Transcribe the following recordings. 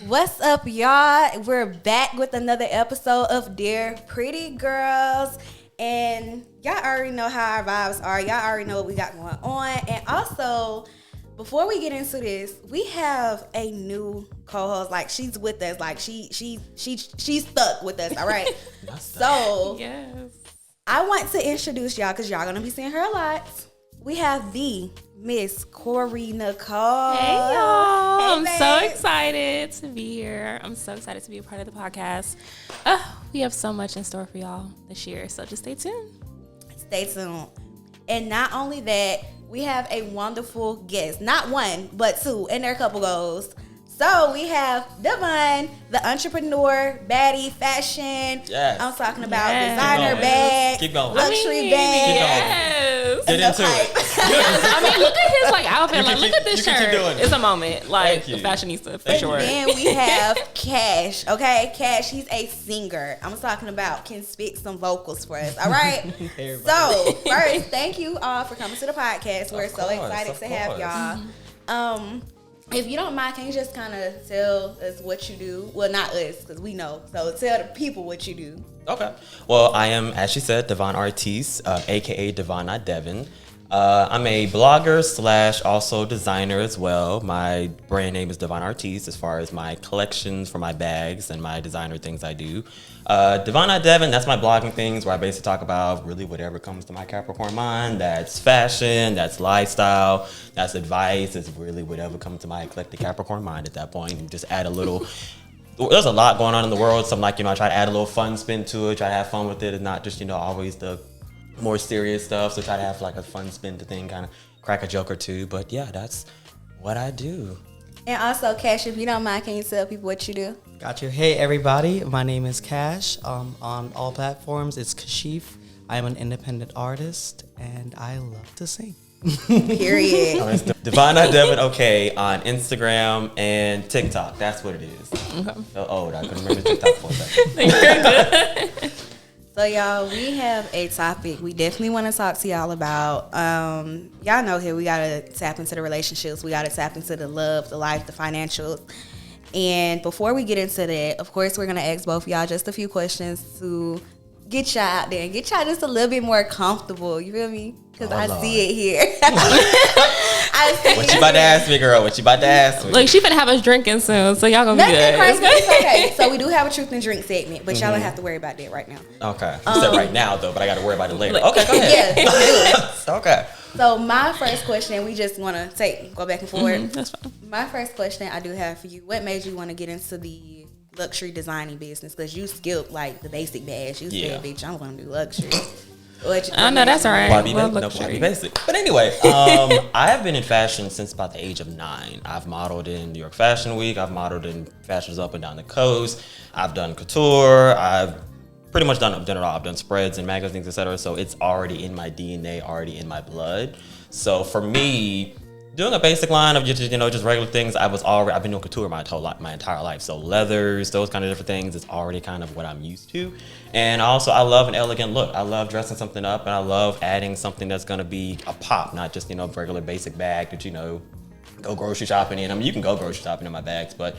What's up, y'all? We're back with another episode of Dear Pretty Girls. And y'all already know how our vibes are. Y'all already know what we got going on. And also, before we get into this, we have a new co-host. Like, she's with us. Like, she's stuck with us, all right? So, yes. I want to introduce y'all because y'all going to be seeing her a lot. We have the Miss Corey Nicole. Hey, y'all. Hey, I'm babe. so excited to be here. I'm so excited to be a part of the podcast. We have so much in store for y'all this year, so just stay tuned. Stay tuned. And not only that, we have a wonderful guest. Not one, but two, and their couple goals. So we have Devon, the entrepreneur, baddie, fashion. Yes. I'm talking about Yes. designer bags, Keep going. luxury bags. Yes. Get into it. I mean, look at his outfit. You can Look keep- at this you can keep shirt. doing it. It's a moment. Like Thank you. fashionista for Thank sure. you. Then we have Kash, okay? Kash, he's a singer. I'm talking about can spit some vocals for us, all right? Hey, So, first, thank you all for coming to the podcast. We're so course, excited of to have y'all. If you don't mind, can you just kind of tell us what you do? Well, not us, because we know. So tell the people what you do. Okay. Well, I am, as she said, Devon Artiste, a.k.a. Devon, not Devon. I'm a blogger / also designer as well. My brand name is Devon Artiste as far as my collections for my bags and my designer things I do. Devon, not Devon, that's my blogging things where I basically talk about really whatever comes to my Capricorn mind. That's fashion, that's lifestyle, that's advice. It's really whatever comes to my eclectic Capricorn mind at that point. And just add a little... There's a lot going on in the world. So I'm like, I try to add a little fun spin to it, try to have fun with it and not just, always the more serious stuff. So try to have like a fun spin to thing, kind of crack a joke or two. But yeah, that's what I do. And also, Kash, if you don't mind, can you tell people what you do? Got you. Hey, everybody. My name is Kash. On all platforms, it's Kashif. I am an independent artist, and I love to sing. Period. It's Devon, not Devon, okay, on Instagram and TikTok. That's what it is. Okay. So old. I couldn't remember TikTok for a second. So, y'all, we have a topic we definitely want to talk to y'all about. Y'all know here we got to tap into the relationships. We got to tap into the love, the life, the financials. And before we get into that, of course, we're going to ask both of y'all just a few questions to get y'all out there and get y'all just a little bit more comfortable. You feel me? Because I Lord. see it here. I see What it you about to here. ask me, girl? What you about to ask me? Look, she finna have us drinking soon, so y'all gonna be Nothing good. crazy. It's okay. So we do have a truth and drink segment, but y'all don't have to worry about that right now. Okay. You said right now, though, but I got to worry about it later. Okay, go ahead. Yeah, we do. Okay. So my first question, we just want to go back and forth. That's fine. My first question I do have for you: what made you want to get into the luxury designing business? Because you skipped like the basic bags. You Yeah. said, "Bitch, I'm going to do luxury." I know that's all right. Why be Well, basic? No, luxury. why be basic? But anyway, I have been in fashion since about the age of 9. I've modeled in New York Fashion Week. I've modeled in fashions up and down the coast. I've done couture. I've pretty much done it all. I've done spreads and magazines, etc. So it's already in my DNA, already in my blood. So for me, doing a basic line of just regular things, I've been doing couture my entire life. So leathers, those kind of different things, it's already kind of what I'm used to. And also, I love an elegant look. I love dressing something up, and I love adding something that's gonna be a pop, not just regular basic bag that go grocery shopping in. I mean, you can go grocery shopping in my bags, but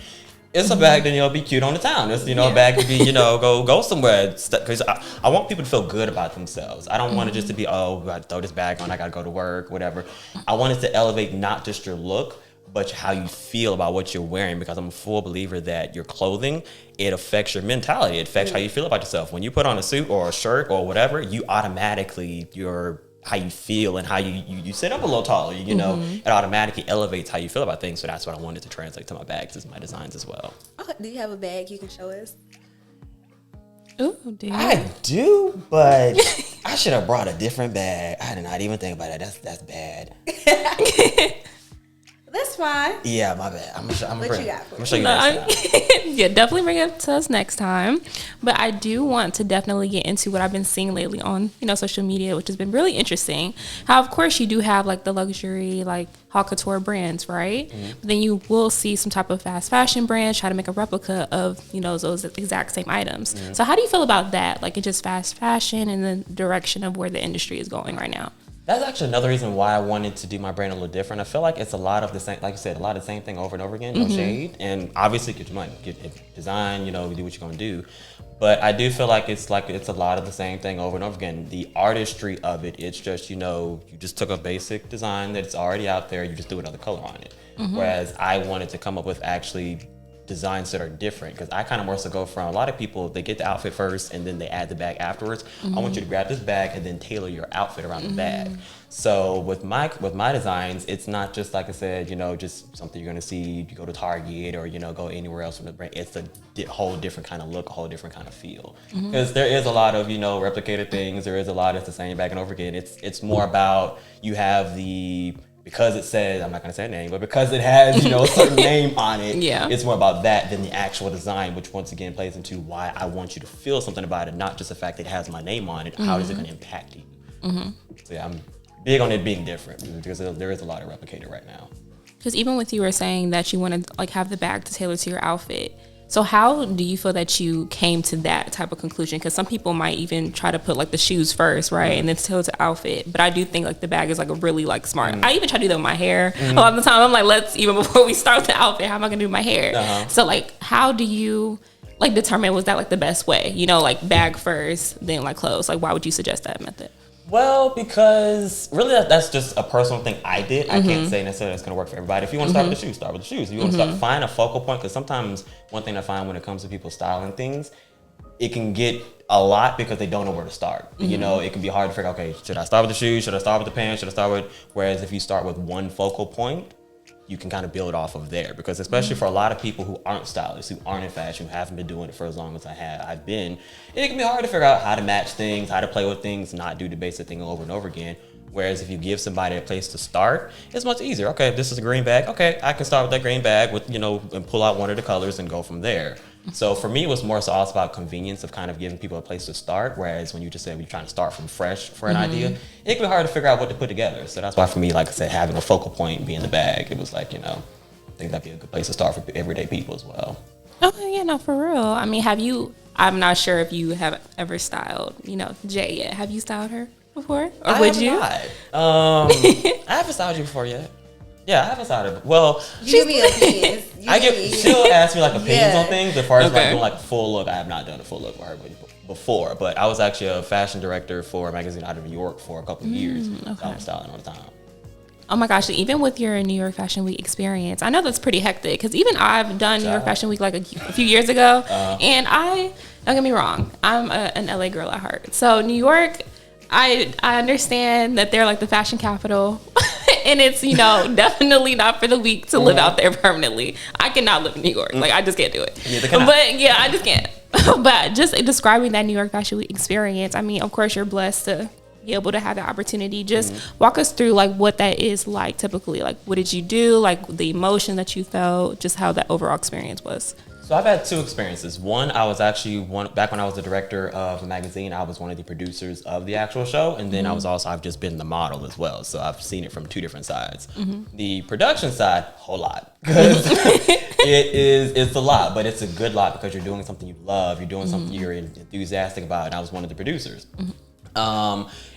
it's a bag that be cute on the town. It's a bag to be go somewhere, because I want people to feel good about themselves. I don't want it just to be I gotta throw this bag on, I gotta go to work, whatever. I want it to elevate not just your look, but how you feel about what you're wearing, because I'm a full believer that your clothing, it affects your mentality. It affects how you feel about yourself. When you put on a suit or a shirt or whatever, you automatically how you feel and how you sit up a little taller, it automatically elevates how you feel about things. So that's what I wanted to translate to my bags as my designs as well. Oh, do you have a bag you can show us? Ooh, dude. I do, but I should have brought a different bag. I did not even think about that. That's bad. That's fine. Yeah, my bad. I'm gonna What bring you it. got for I'm gonna show you No, next time. yeah, definitely bring it to us next time. But I do want to definitely get into what I've been seeing lately on, social media, which has been really interesting. How, of course, you do have like the luxury, like haute couture brands, right? Mm-hmm. But then you will see some type of fast fashion brand try to make a replica of, those exact same items. So how do you feel about that? Like, it's just fast fashion and the direction of where the industry is going right now? That's actually another reason why I wanted to do my brand a little different. I feel like it's a lot of the same, like you said, a lot of the same thing over and over again, no shade. And obviously get your money, get design, do what you're gonna do. But I do feel like it's a lot of the same thing over and over again. The artistry of it, it's just, you just took a basic design that's already out there, you just threw another color on it. Whereas I wanted to come up with actually designs that are different, because I kind of more so go from a lot of people, they get the outfit first and then they add the bag afterwards. I want you to grab this bag and then tailor your outfit around the bag. So with my designs, it's not just like I said, just something you're gonna see, you go to Target or go anywhere else from the brand. It's a whole different kind of look, a whole different kind of feel. Because there is a lot of replicated things, there is a lot that's the same back and over again. It's more about you have because it says, I'm not gonna say a name, but because it has, a certain name on it, it's more about that than the actual design, which once again plays into why I want you to feel something about it, not just the fact that it has my name on it. How is it gonna impact you? So yeah, I'm big on it being different, because there is a lot of replicated right now. Because even with you were saying that you want to have the bag to tailor to your outfit. So how do you feel that you came to that type of conclusion? Because some people might even try to put the shoes first, right? And then tailor to outfit. But I do think the bag is a really smart. I even try to do that with my hair. A lot of the time I'm let's, even before we start the outfit, how am I gonna do my hair? So how do you determine, was that the best way? Bag first, then clothes. Why would you suggest that method? Well, because really that's just a personal thing I did. I can't say necessarily it's going to work for everybody. If you want to start with the shoes, start with the shoes. If you want to find a focal point, because sometimes one thing I find when it comes to people styling things, it can get a lot because they don't know where to start. It can be hard to figure out, okay, should I start with the shoes? Should I start with the pants? Should I start with, whereas if you start with one focal point, you can kind of build off of there, because especially for a lot of people who aren't stylists, who aren't in fashion, who haven't been doing it for as long as I've been, it can be hard to figure out how to match things, how to play with things, not do the basic thing over and over again. Whereas if you give somebody a place to start, it's much easier. Okay, this is a green bag. Okay, I can start with that green bag with, and pull out one of the colors and go from there. So for me, it was more so also about convenience of kind of giving people a place to start. Whereas when you just said you're trying to start from fresh for an idea, it can be hard to figure out what to put together. So that's why for me, like I said, having a focal point being the bag, it was I think that'd be a good place to start for everyday people as well. Oh, yeah, no, for real. I mean, I'm not sure if you have ever styled, Jay yet. Have you styled her before? Or would you? I haven't styled you before yet. Yeah, I haven't styled her. Well, Give me opinions. She'll ask me opinions on things. As far as doing a full look, I have not done a full look for her before. But I was actually a fashion director for a magazine out of New York for a couple of years. So I was styling all the time. Oh my gosh, even with your New York Fashion Week experience, I know that's pretty hectic, because even I've done New York Fashion Week a few years ago, and don't get me wrong, I'm an LA girl at heart. So New York, I understand that they're the fashion capital, and it's definitely not for the weak to live out there permanently. I cannot live in New York, I just can't do it. But yeah, I just can't. But just describing that New York Fashion Week experience, I mean, of course you're blessed to be able to have the opportunity. Just walk us through what that is typically. What did you do? The emotion that you felt, just how that overall experience was. So I've had two experiences. One, I was actually back when I was the director of the magazine, I was one of the producers of the actual show. And then I've just been the model as well. So I've seen it from two different sides. The production side, whole lot. Because it's a lot, but it's a good lot, because you're doing something you love. You're doing something you're enthusiastic about. And I was one of the producers.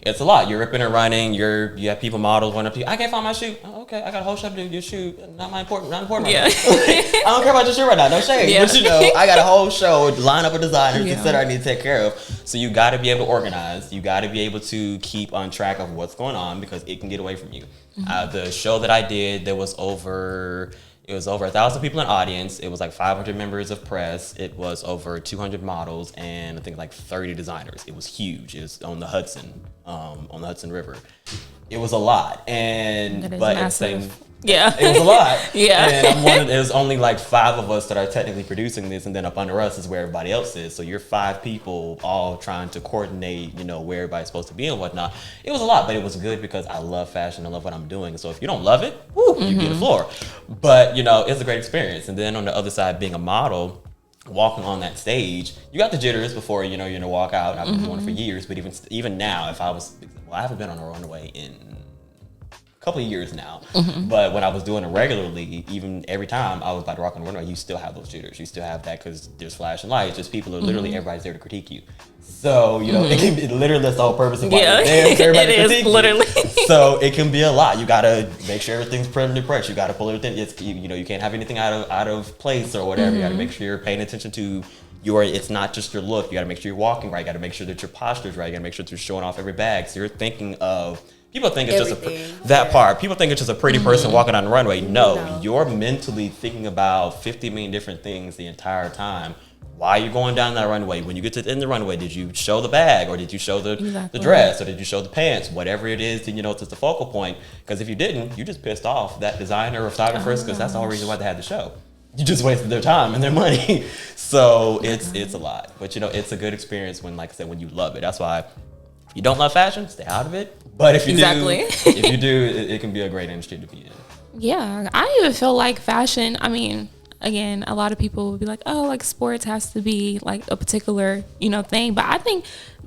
It's a lot. You're ripping and running. You have people, models, run up to you. I can't find my shoe. Oh, okay, I got a whole shop to do your shoe. Not important right now. I don't care about your shoe right now. No shade. But I got a whole show, line up of designers, etc. I need to take care of. So you got to be able to organize. You got to be able to keep on track of what's going on, because it can get away from you. The show that I did, there was over 1,000 people in the audience. It was 500 members of press. It was over 200 models and I think 30 designers. It was huge. It was on the Hudson River. It was a lot. But massive. it was a lot. Yeah. And there's only 5 of us that are technically producing this, and then up under us is where everybody else is. So you're 5 people all trying to coordinate, where everybody's supposed to be and whatnot. It was a lot, but it was good because I love fashion. I love what I'm doing. So if you don't love it, you get the floor. But, it's a great experience. And then on the other side, being a model, walking on that stage, you got the jitters before, you're going to walk out. I've been doing it for years, but even now, I haven't been on a runway in couple of years now. But when I was doing it regularly, even every time I was about to rock on the runway, you still have those jitters. You still have that because there's flashing lights. Just people are literally, everybody's there to critique you. So, you know, it literally, that's the whole purpose of why you're there, for everybody to critique literally. you. So it can be a lot. You got to make sure everything's presently pressed. You got to pull everything. You know, you can't have anything out of place or whatever. You got to make sure you're paying attention to it's not just your look. You got to make sure you're walking right. You got to make sure that your posture's right. You got to make sure that you're showing off every bag. So you're thinking of, people think it's just part. People think it's just a pretty person walking on the runway. No, you're mentally thinking about 50 million different things the entire time. Why are you going down that runway? When you get to the end of the runway, did you show the bag, or did you show the dress, or did you show the pants? Whatever it is, then you know it's the focal point. Because if you didn't, you just pissed off that designer or photographer, because that's the whole reason why they had the show. You just wasted their time and their money. So it's a lot. But you know, it's a good experience when, like I said, when you love it. That's why if you don't love fashion, stay out of it. But if you do, it can be a great industry to be in. Yeah, I even feel like fashion, I mean, again, a lot of people would be like, oh, like sports has to be like a particular, you know, thing. But I think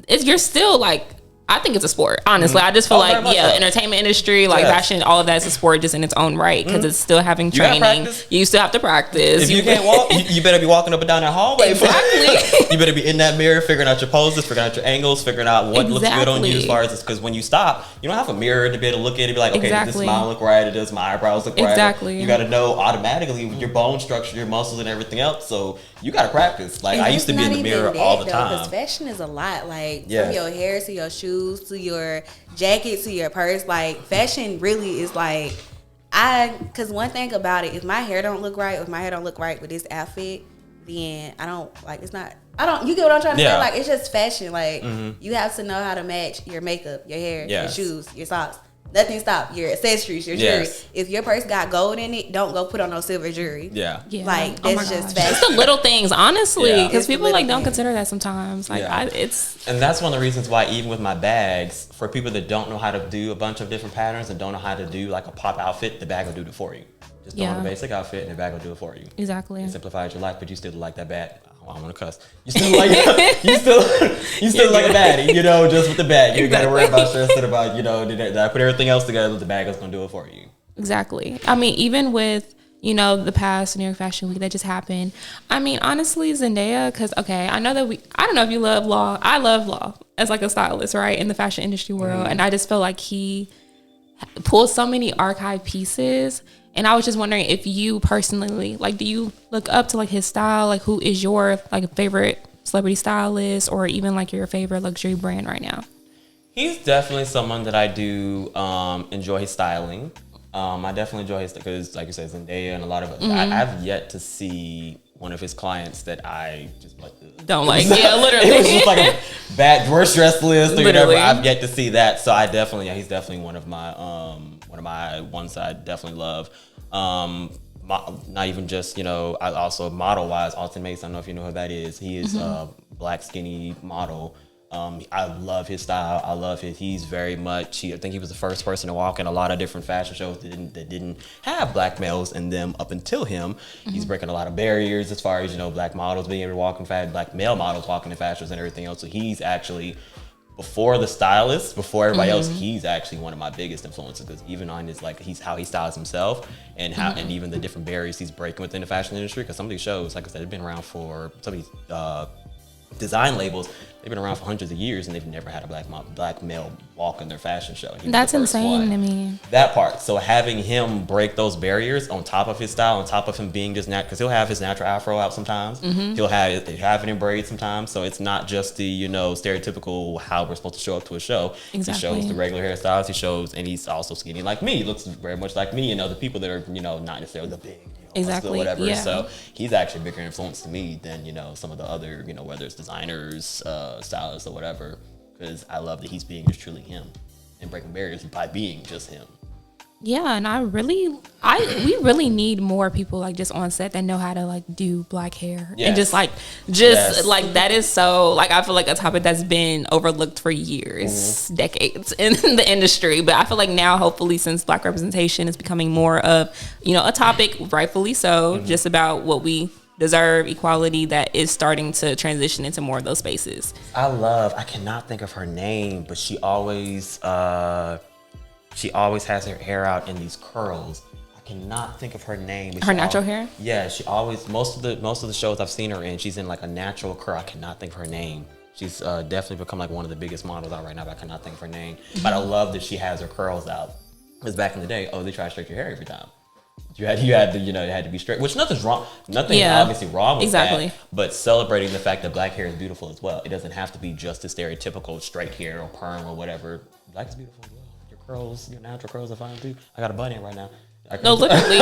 you're still like, I think it's a sport, honestly. I just feel like, entertainment industry, like fashion, all of that is a sport just in its own right, because it's still having training. You still have to practice. If you can't walk, you better be walking up and down that hallway. Exactly. You better be in that mirror, figuring out your poses, figuring out your angles, figuring out what looks good on you as far as, because when you stop, you don't have a mirror to be able to look at it and be like, okay, does this smile look right? Does my eyebrows look right? Exactly. You got to know automatically your bone structure, your muscles, and everything else. So you got to practice. Like, I used to be in the mirror all the time. Because fashion is a lot. Like, from your hair to your shoes to your jacket to your purse, like fashion really is like, because one thing about it, if my hair don't look right, with this outfit, then I don't, like, it's not, you get what I'm trying to say? Like, it's just fashion. Like, you have to know how to match your makeup, your hair, your shoes, your socks. Nothing stop your accessories, your jewelry. If your purse got gold in it, don't go put on no silver jewelry. Like, that's just fashion. It's the little things, honestly, because people like don't consider that sometimes. Like, and that's one of the reasons why, even with my bags, for people that don't know how to do a bunch of different patterns and don't know how to do like a pop outfit, the bag will do it for you. Just throw on a basic outfit and the bag will do it for you. Exactly. It simplifies your life, but you still like that bag. I don't want to cuss. You still like you still like a baddie, you know, just with the bag. You got to worry about stressing about, you know, did I put everything else together? The bag is going to do it for you. Exactly. I mean, even with, you know, the past New York Fashion Week that just happened. I mean, honestly, Zendaya, because, okay, I know that I don't know if you love Law. I love Law as like a stylist, right, in the fashion industry world. And I just feel like he pulled so many archive pieces. And I was just wondering if you personally, like, do you look up to like his style? Like, who is your like favorite celebrity stylist, or even like your favorite luxury brand right now? He's definitely someone that I do enjoy his styling. I definitely enjoy his, because like you said, Zendaya and a lot of I've yet to see one of his clients that I just like don't like. Yeah, literally. It was just like a bad worst dress list or whatever. I've yet to see that, so I definitely, he's definitely one of my ones I definitely love. Not even just, you know, I also model wise, Alton Mason. I don't know if you know who that is. He is a black skinny model. I love his style. I love he's very much, I think he was the first person to walk in a lot of different fashion shows that didn't have black males in them up until him. He's breaking a lot of barriers as far as, you know, black models being able to walk in fashion, black male models walking in fashions and everything else. So he's actually, before the stylist, before everybody else, he's actually one of my biggest influences, because even on his, like, how he styles himself and how, and even the different barriers he's breaking within the fashion industry. Because some of these shows, like I said, they've been around for, some of these design labels, they've been around for hundreds of years and they've never had a black male walk in their fashion show. That's insane to me. That part. So having him break those barriers on top of his style, on top of him being just because he'll have his natural afro out sometimes. He'll have it in braids sometimes. So it's not just the, you know, stereotypical how we're supposed to show up to a show. Exactly. He shows the regular hairstyles. He shows, and he's also skinny like me. He looks very much like me and other people that are, you know, not necessarily the big, exactly, whatever. Yeah. So he's actually a bigger influence to me than, you know, some of the other, you know, whether it's designers, stylists or whatever, because I love that he's being just truly him and breaking barriers by being just him. Yeah, and we really need more people like just on set that know how to like do black hair and just like like that is so like I feel like a topic that's been overlooked for years, decades in the industry. But I feel like now, hopefully, since black representation is becoming more of, you know, a topic, rightfully so, just about what we deserve, equality, that is starting to transition into more of those spaces. I cannot think of her name, but she always She always has her hair out in these curls. I cannot think of her name. But Her natural hair? Yeah, she always most of the shows I've seen her in, she's in like a natural curl. I cannot think of her name. She's definitely become like one of the biggest models out right now, but I cannot think of her name. But I love that she has her curls out. Because back in the day, they try to straighten your hair every time. You had to, it had to be straight, which nothing's wrong. Nothing obviously wrong with that. But celebrating the fact that black hair is beautiful as well. It doesn't have to be just the stereotypical straight hair or perm or whatever. Black is beautiful as well. Your curls, your natural curls are fine too. I got a bun in right now. No, literally.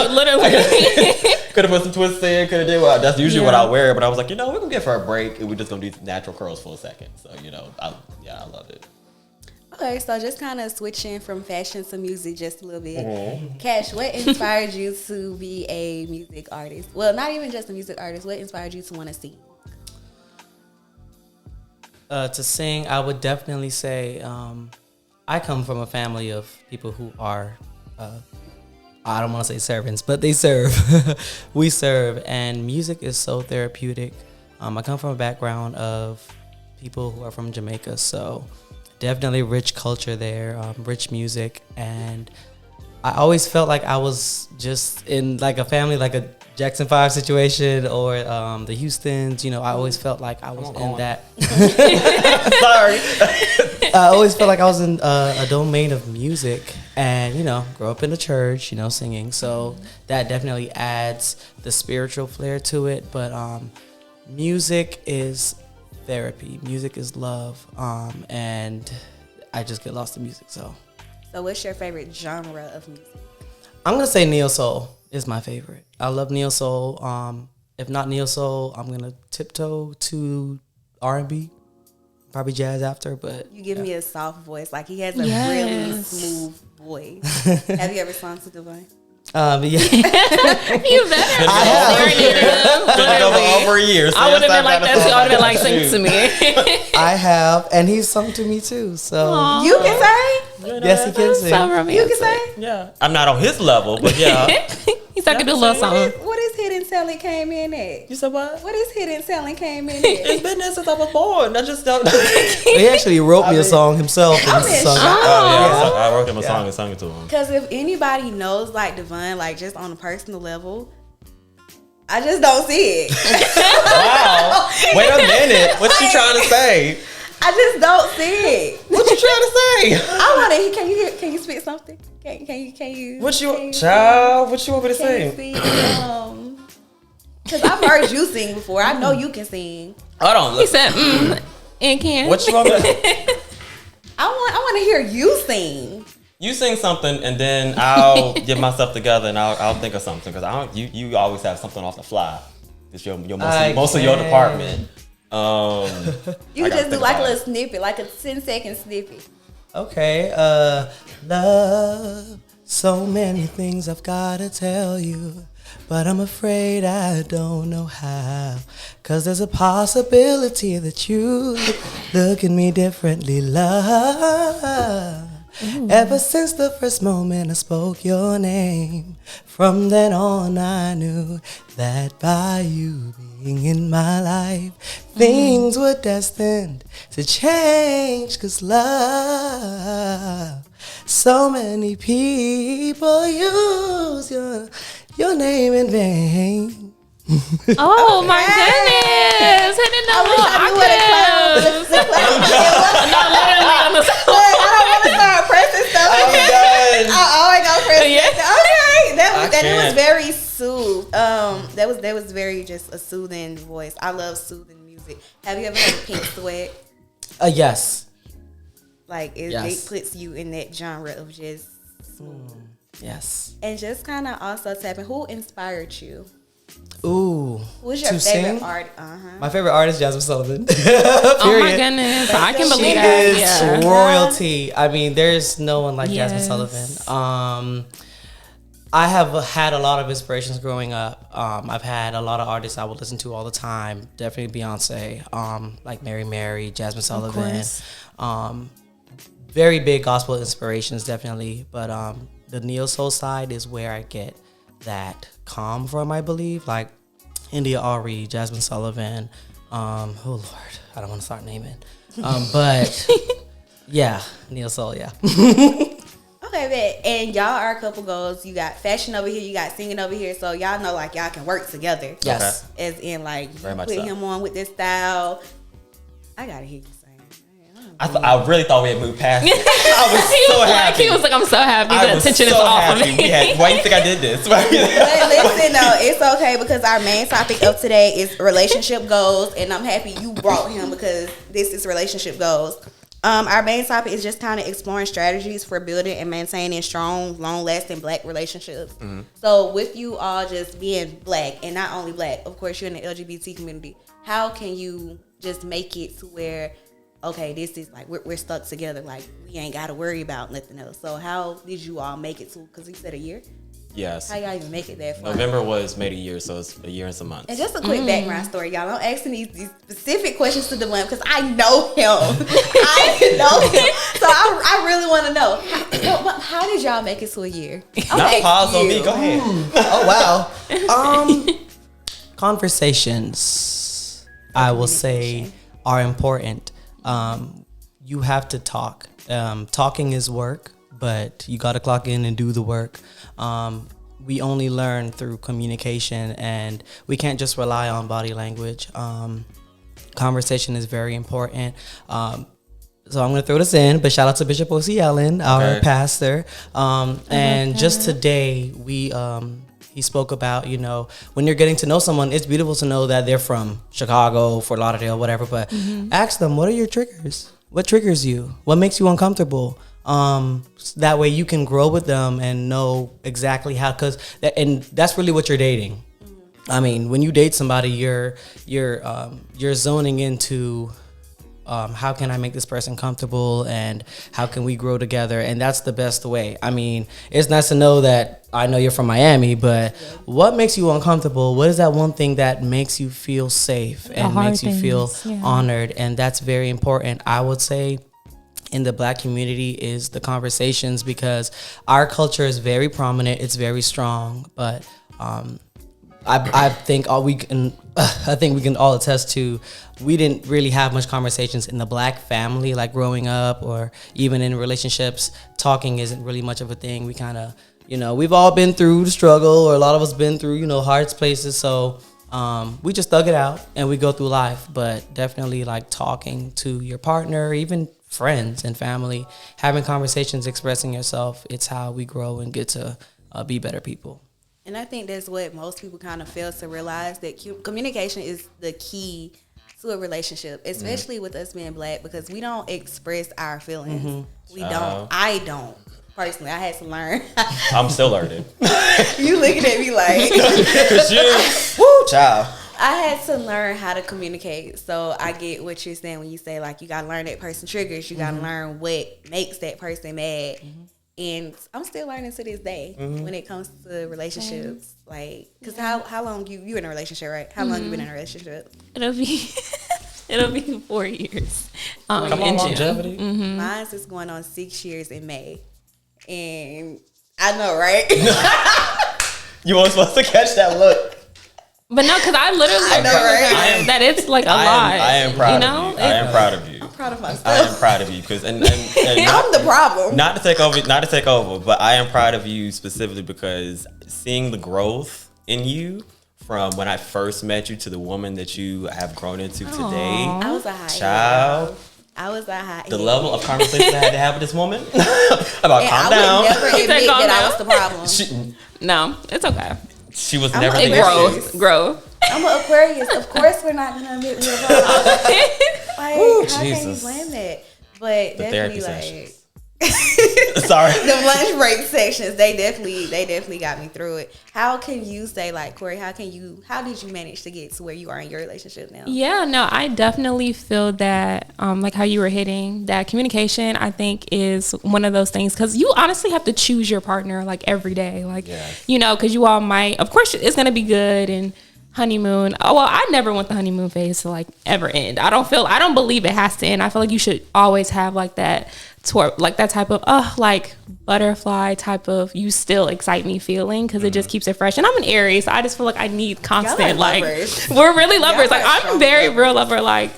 Could have put some twists in. Could have did well. That's usually what I wear. But I was like, we're gonna give her a break, and we're just gonna do natural curls for a second. So I love it. Okay, so just kind of switching from fashion to music just a little bit. Kash, what inspired you to be a music artist? Well, not even just a music artist. What inspired you to want to sing? To sing, I would definitely say I come from a family of people who are, I don't want to say servants, but they serve. We serve, and music is so therapeutic. I come from a background of people who are from Jamaica, so definitely rich culture there, rich music, and I always felt like I was just in like a family, like a Jackson 5 situation or the Houstons. I always felt like I was in that. Sorry. I always felt like I was in a domain of music, and grew up in the church, singing. So that definitely adds the spiritual flair to it. But music is therapy. Music is love, and I just get lost in music. So what's your favorite genre of music? I'm gonna say neo soul is my favorite. I love neo soul. If not neo soul, I'm gonna tiptoe to R&B, probably jazz after. But you give me a soft voice. Like he has a really smooth voice. Have you ever sung to Devon? Yeah. You better. I have. Been over a year. I would have been like that too. I would have been like, sing to me. I have, and he's sung to me too. So Aww. You can sing? yes, he can sing. So romantic. You can sing? Yeah, I'm not on his level, but yeah. He's like, I can do a little song. What is Hidden Talent came in at? You said what? What is Hidden Talent came in at? It's been there since I was born. I just don't. He actually wrote me a song himself. And sung it. I wrote him a song and sung it to him. Because if anybody knows like Devon, like just on a personal level, I just don't see it. Wow. Wait a minute. What you trying to say? I just don't see it. What you trying to say? I want to. Can you spit something? Can you? What you, child? What you want me to say? Because I've heard you sing before. I know you can sing. Hold on. He said, and can. What you want me to? I want to hear you sing. You sing something, and then I'll get myself together, and I'll think of something. Because I don't. You always have something off the fly. It's most of your department. You just do like a little snippet, like a 10-second snippet. Okay, love, so many things I've gotta tell you, but I'm afraid I don't know how, 'cause there's a possibility that you look at me differently, love. Ever since the first moment I spoke your name, from then on I knew that by you being in my life, things were destined to change. 'Cause love, so many people use your name in vain. Oh my goodness! Hitting the little octaves. I don't want to start pressing stuff. I'm done. I always go press. Okay, that was can't. very soothed. That was very just a soothing voice. I love soothing music. Have you ever heard Pink Sweat? Yes. Like Yes. it puts you in that genre of just Yes. and just kind of also tapping. Who inspired you? Ooh. Who's your to favorite sing? art? My favorite artist, Jasmine Sullivan. Oh my goodness! I can She believe that. is Yeah. royalty. I mean, there's no one like Jasmine Yes. Sullivan. I have had a lot of inspirations growing up. I've had a lot of artists I would listen to all the time. Definitely Beyonce, like Mary, Jasmine Sullivan. Very big gospel inspirations, definitely. But the neo soul side is where I get that calm from, I believe. Like India Ari, Jasmine Sullivan. Oh Lord, I don't want to start naming. But yeah, neo soul, yeah. Okay, bet. And y'all are a couple goals. You got fashion over here, you got singing over here, so y'all know like y'all can work together. Yes. As in like Very much put so. him on with this style. I gotta hear you sing. I really thought we had moved past it. I was so happy. He was like, I'm so happy. I The was attention so is off of happy. me. Why do you think I did this? But listen though, it's okay because our main topic of today is relationship goals, and I'm happy you brought him because this is relationship goals. Our main topic is just kind of exploring strategies for building and maintaining strong, long-lasting Black relationships. Mm-hmm. So with you all just being Black, and not only Black, of course you're in the LGBT community, how can you just make it to where, okay, this is like, we're stuck together, like we ain't got to worry about nothing else. So how did you all make it to, because you said a year? Yes. How y'all even make it that far? November was made a year, so it's a year and some months. And just a quick background story, y'all. I'm asking these specific questions to Devon because I know him. I know him. So I really want to know. How did y'all make it to a year? Not pause on me. Go ahead. Oh, wow. Conversations, I will say, are important. You have to talk. Talking is work, but you got to clock in and do the work. We only learn through communication, and we can't just rely on body language. Conversation is very important. So I'm going to throw this in, but shout out to Bishop O.C. Allen, our pastor. And just today, he spoke about, when you're getting to know someone, it's beautiful to know that they're from Chicago, Fort Lauderdale, whatever, but ask them, what are your triggers? What triggers you? What makes you uncomfortable? That way you can grow with them and know exactly how, and that's really what you're dating. I mean, when you date somebody, you're zoning into how can I make this person comfortable and how can we grow together, and that's the best way. I mean, it's nice to know that I know you're from Miami, but what makes you uncomfortable? What is that one thing that makes you feel safe and makes you feel honored? And that's very important. I would say in the Black community is the conversations, because our culture is very prominent. It's very strong, but I think we can all attest to, we didn't really have much conversations in the Black family, like growing up or even in relationships. Talking isn't really much of a thing. We kind of, we've all been through the struggle, or a lot of us been through, hard places. So we just thug it out and we go through life. But definitely like talking to your partner, even friends and family, having conversations, expressing yourself, it's how we grow and get to be better people. And I think that's what most people kind of fail to realize, that communication is the key to a relationship, especially with us being Black, because we don't express our feelings. We don't. I don't. Personally, I had to learn. I'm still learning. You looking at me like, woo, child. I had to learn how to communicate. So I get what you're saying when you say like you gotta learn that person triggers. You gotta learn what makes that person mad. And I'm still learning to this day when it comes to relationships. Like, cause how long you in a relationship, right? How long you been in a relationship? It'll be 4 years. Come on, longevity. Mine's is going on 6 years in May, and I know, right? You weren't supposed to catch that look. But no, because I literally agree that it's like a lot. I am proud of you. I am proud of you. I'm proud of myself. I am proud of you because and I'm the problem. Not to take over, but I am proud of you specifically because seeing the growth in you from when I first met you to the woman that you have grown into today. I was a high child. I was a high. The level of conversation I had to have with this woman about calm down. I would never admit that I was the problem. No, it's okay. She was I'm never like, the growth. I'm an Aquarius. Of course, we're not gonna admit we're wrong. Like, Ooh, how Jesus. can you blame that? But The definitely, therapy like, sessions. Sorry. the lunch break sections, they definitely got me through it. How can you say, like, Corey, how did you manage to get to where you are in your relationship now? Yeah, no, I definitely feel that, like how you were hitting, that communication, I think, is one of those things, because you honestly have to choose your partner, like, every day. Like, because you all might, of course, it's going to be good and honeymoon. Oh, well, I never want the honeymoon phase to, like, ever end. I don't believe it has to end. I feel like you should always have, like, that like that type of like butterfly type of you still excite me feeling, because it just keeps it fresh. And I'm an Aries, so I just feel like I need constant, like we're really lovers. Like I'm very real lover. Like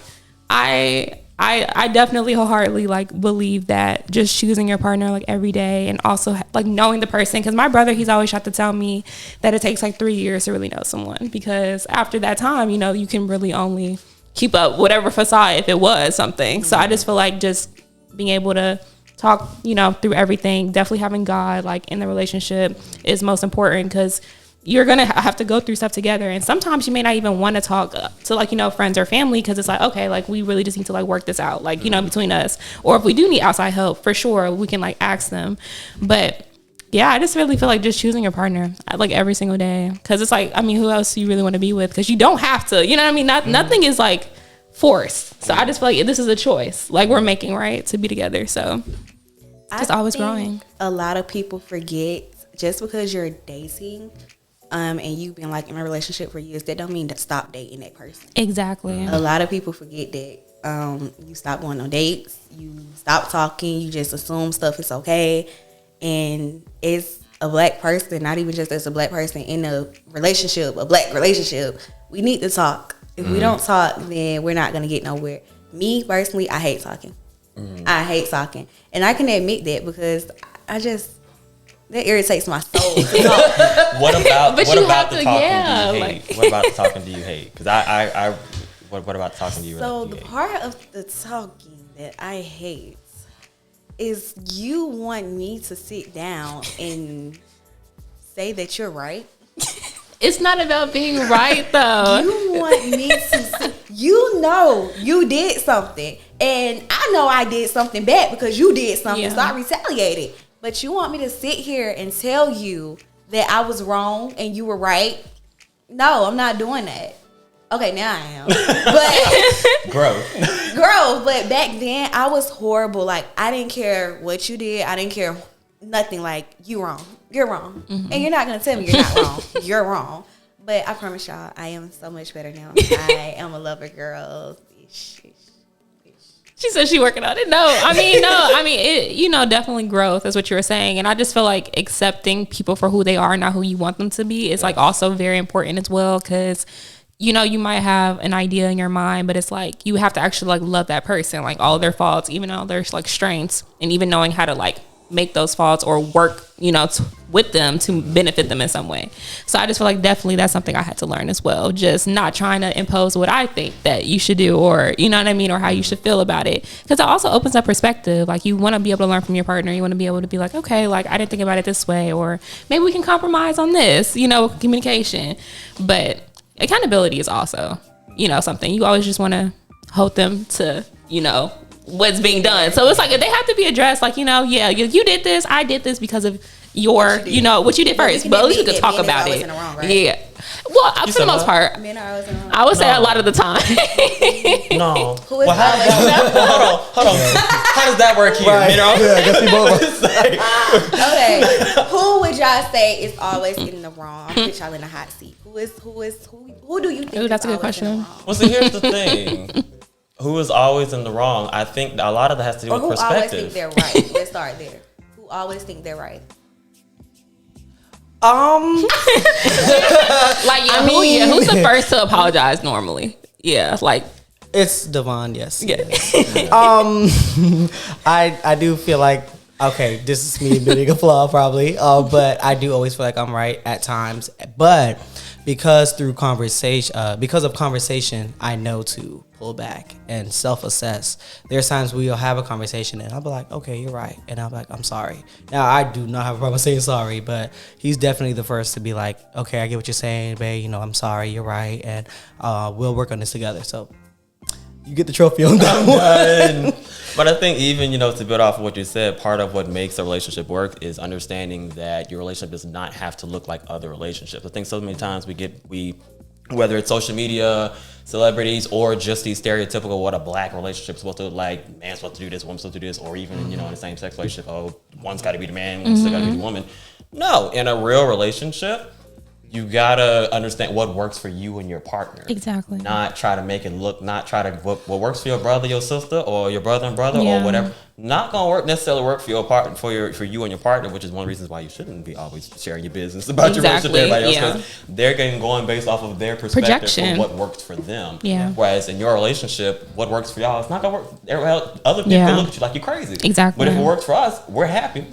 I definitely wholeheartedly like believe that just choosing your partner like every day, and also like knowing the person, because my brother, he's always tried to tell me that it takes like 3 years to really know someone, because after that time, you know, you can really only keep up whatever facade if it was something. So I just feel like just being able to talk, you know, through everything, definitely having God like in the relationship is most important, because you're gonna have to go through stuff together, and sometimes you may not even want to talk to like, you know, friends or family, because it's like, okay, like we really just need to like work this out, like, you know, between us, or if we do need outside help, for sure we can like ask them. But yeah, I just really feel like just choosing your partner like every single day, because it's like, I mean, who else do you really want to be with? Because you don't have to, you know what I mean? Nothing is like forced. So I just feel like this is a choice like we're making, right, to be together. So just always growing. A lot of people forget, just because you're dating and you've been like in a relationship for years, that don't mean to stop dating that person. Exactly. A lot of people forget that you stop going on dates, you stop talking, you just assume stuff is okay. And it's a black person, not even just as a black person in a relationship, a black relationship, we need to talk. If we don't talk, then we're not going to get nowhere. Me, personally, I hate talking. I hate talking. And I can admit that, because that irritates my soul to talk. What about But what you about have the to, talking yeah, do you hate? What about the talking do you hate? Because what about the talking do you So really the hate? part of the talking that I hate is you want me to sit down and say that you're right. It's not about being right though. You want me to you know you did something, and I know I did something bad because you did something, so I retaliated. But you want me to sit here and tell you that I was wrong and you were right? No, I'm not doing that. Okay, now I am. But growth. But back then I was horrible. Like, I didn't care what you did. I didn't care nothing. Like, you wrong. You're wrong. And you're not gonna tell me you're not wrong. You're wrong. But I promise y'all, I am so much better now. I am a lover girl. She said she working on it. No, it, you know, definitely growth is what you were saying. And I just feel like accepting people for who they are, not who you want them to be, is like also very important as well. Because, you know, you might have an idea in your mind, but it's like you have to actually like love that person, like all their faults, even all their like strengths, and even knowing how to like make those faults or work, you know, with them to benefit them in some way. So I just feel like definitely that's something I had to learn as well. Just not trying to impose what I think that you should do, or, you know what I mean, or how you should feel about it. Because it also opens up perspective. Like, you want to be able to learn from your partner. You want to be able to be like, okay, like I didn't think about it this way, or maybe we can compromise on this, you know, communication. But accountability is also, you know, something you always just want to hold them to, you know, what's being done. So it's like they have to be addressed, like, you know, yeah, you did this, I did this because of your, you know, what you did first. But at least we could talk about it. Right? Yeah. Well, for the most part, men are always in the wrong. I would say a lot of the time. No. Who is always hold on. How does that work here? Right. You know? Yeah, I guess we both. Okay. Who would y'all say is always in the wrong? I'll put y'all in the hot seat. Who do you think? Ooh, that's a good always in the question. wrong? Well, see, here's the thing. Who is always in the wrong? I think a lot of that has to do with Who always perspective. think they're right? Let's start there. Who always think they're right? Like, yeah, who's the first to apologize normally? Yeah, like It's Devon, yes. yeah. I do feel like, okay, this is me admitting a flaw probably, but I do always feel like I'm right at times. But because of conversation, I know to pull back and self-assess. There's times we'll have a conversation and I'll be like, okay, you're right. And I'll be like, I'm sorry. Now, I do not have a problem saying sorry, but he's definitely the first to be like, okay, I get what you're saying, babe. You know, I'm sorry, you're right. And we'll work on this together. So you get the trophy on that one. But I think even, you know, to build off of what you said, part of what makes a relationship work is understanding that your relationship does not have to look like other relationships. I think so many times we whether it's social media, celebrities, or just these stereotypical what a black relationship is supposed to look like, man's supposed to do this, woman's supposed to do this, or even, you know, in the same sex relationship, oh, one's got to be the man, one's still got to be the woman. No, in a real relationship, you gotta understand what works for you and your partner. Exactly. Not try to make it look. Not try to what works for your brother, your sister, or your brother and brother, or whatever. Not gonna necessarily work for your partner, for you and your partner, which is one of the reasons why you shouldn't be always sharing your business about your relationship with everybody else, because they're getting going based off of their perspective of what works for them. Yeah. Whereas in your relationship, what works for y'all, it's not gonna work. Other people can look at you like you're crazy. Exactly. But if it works for us, we're happy.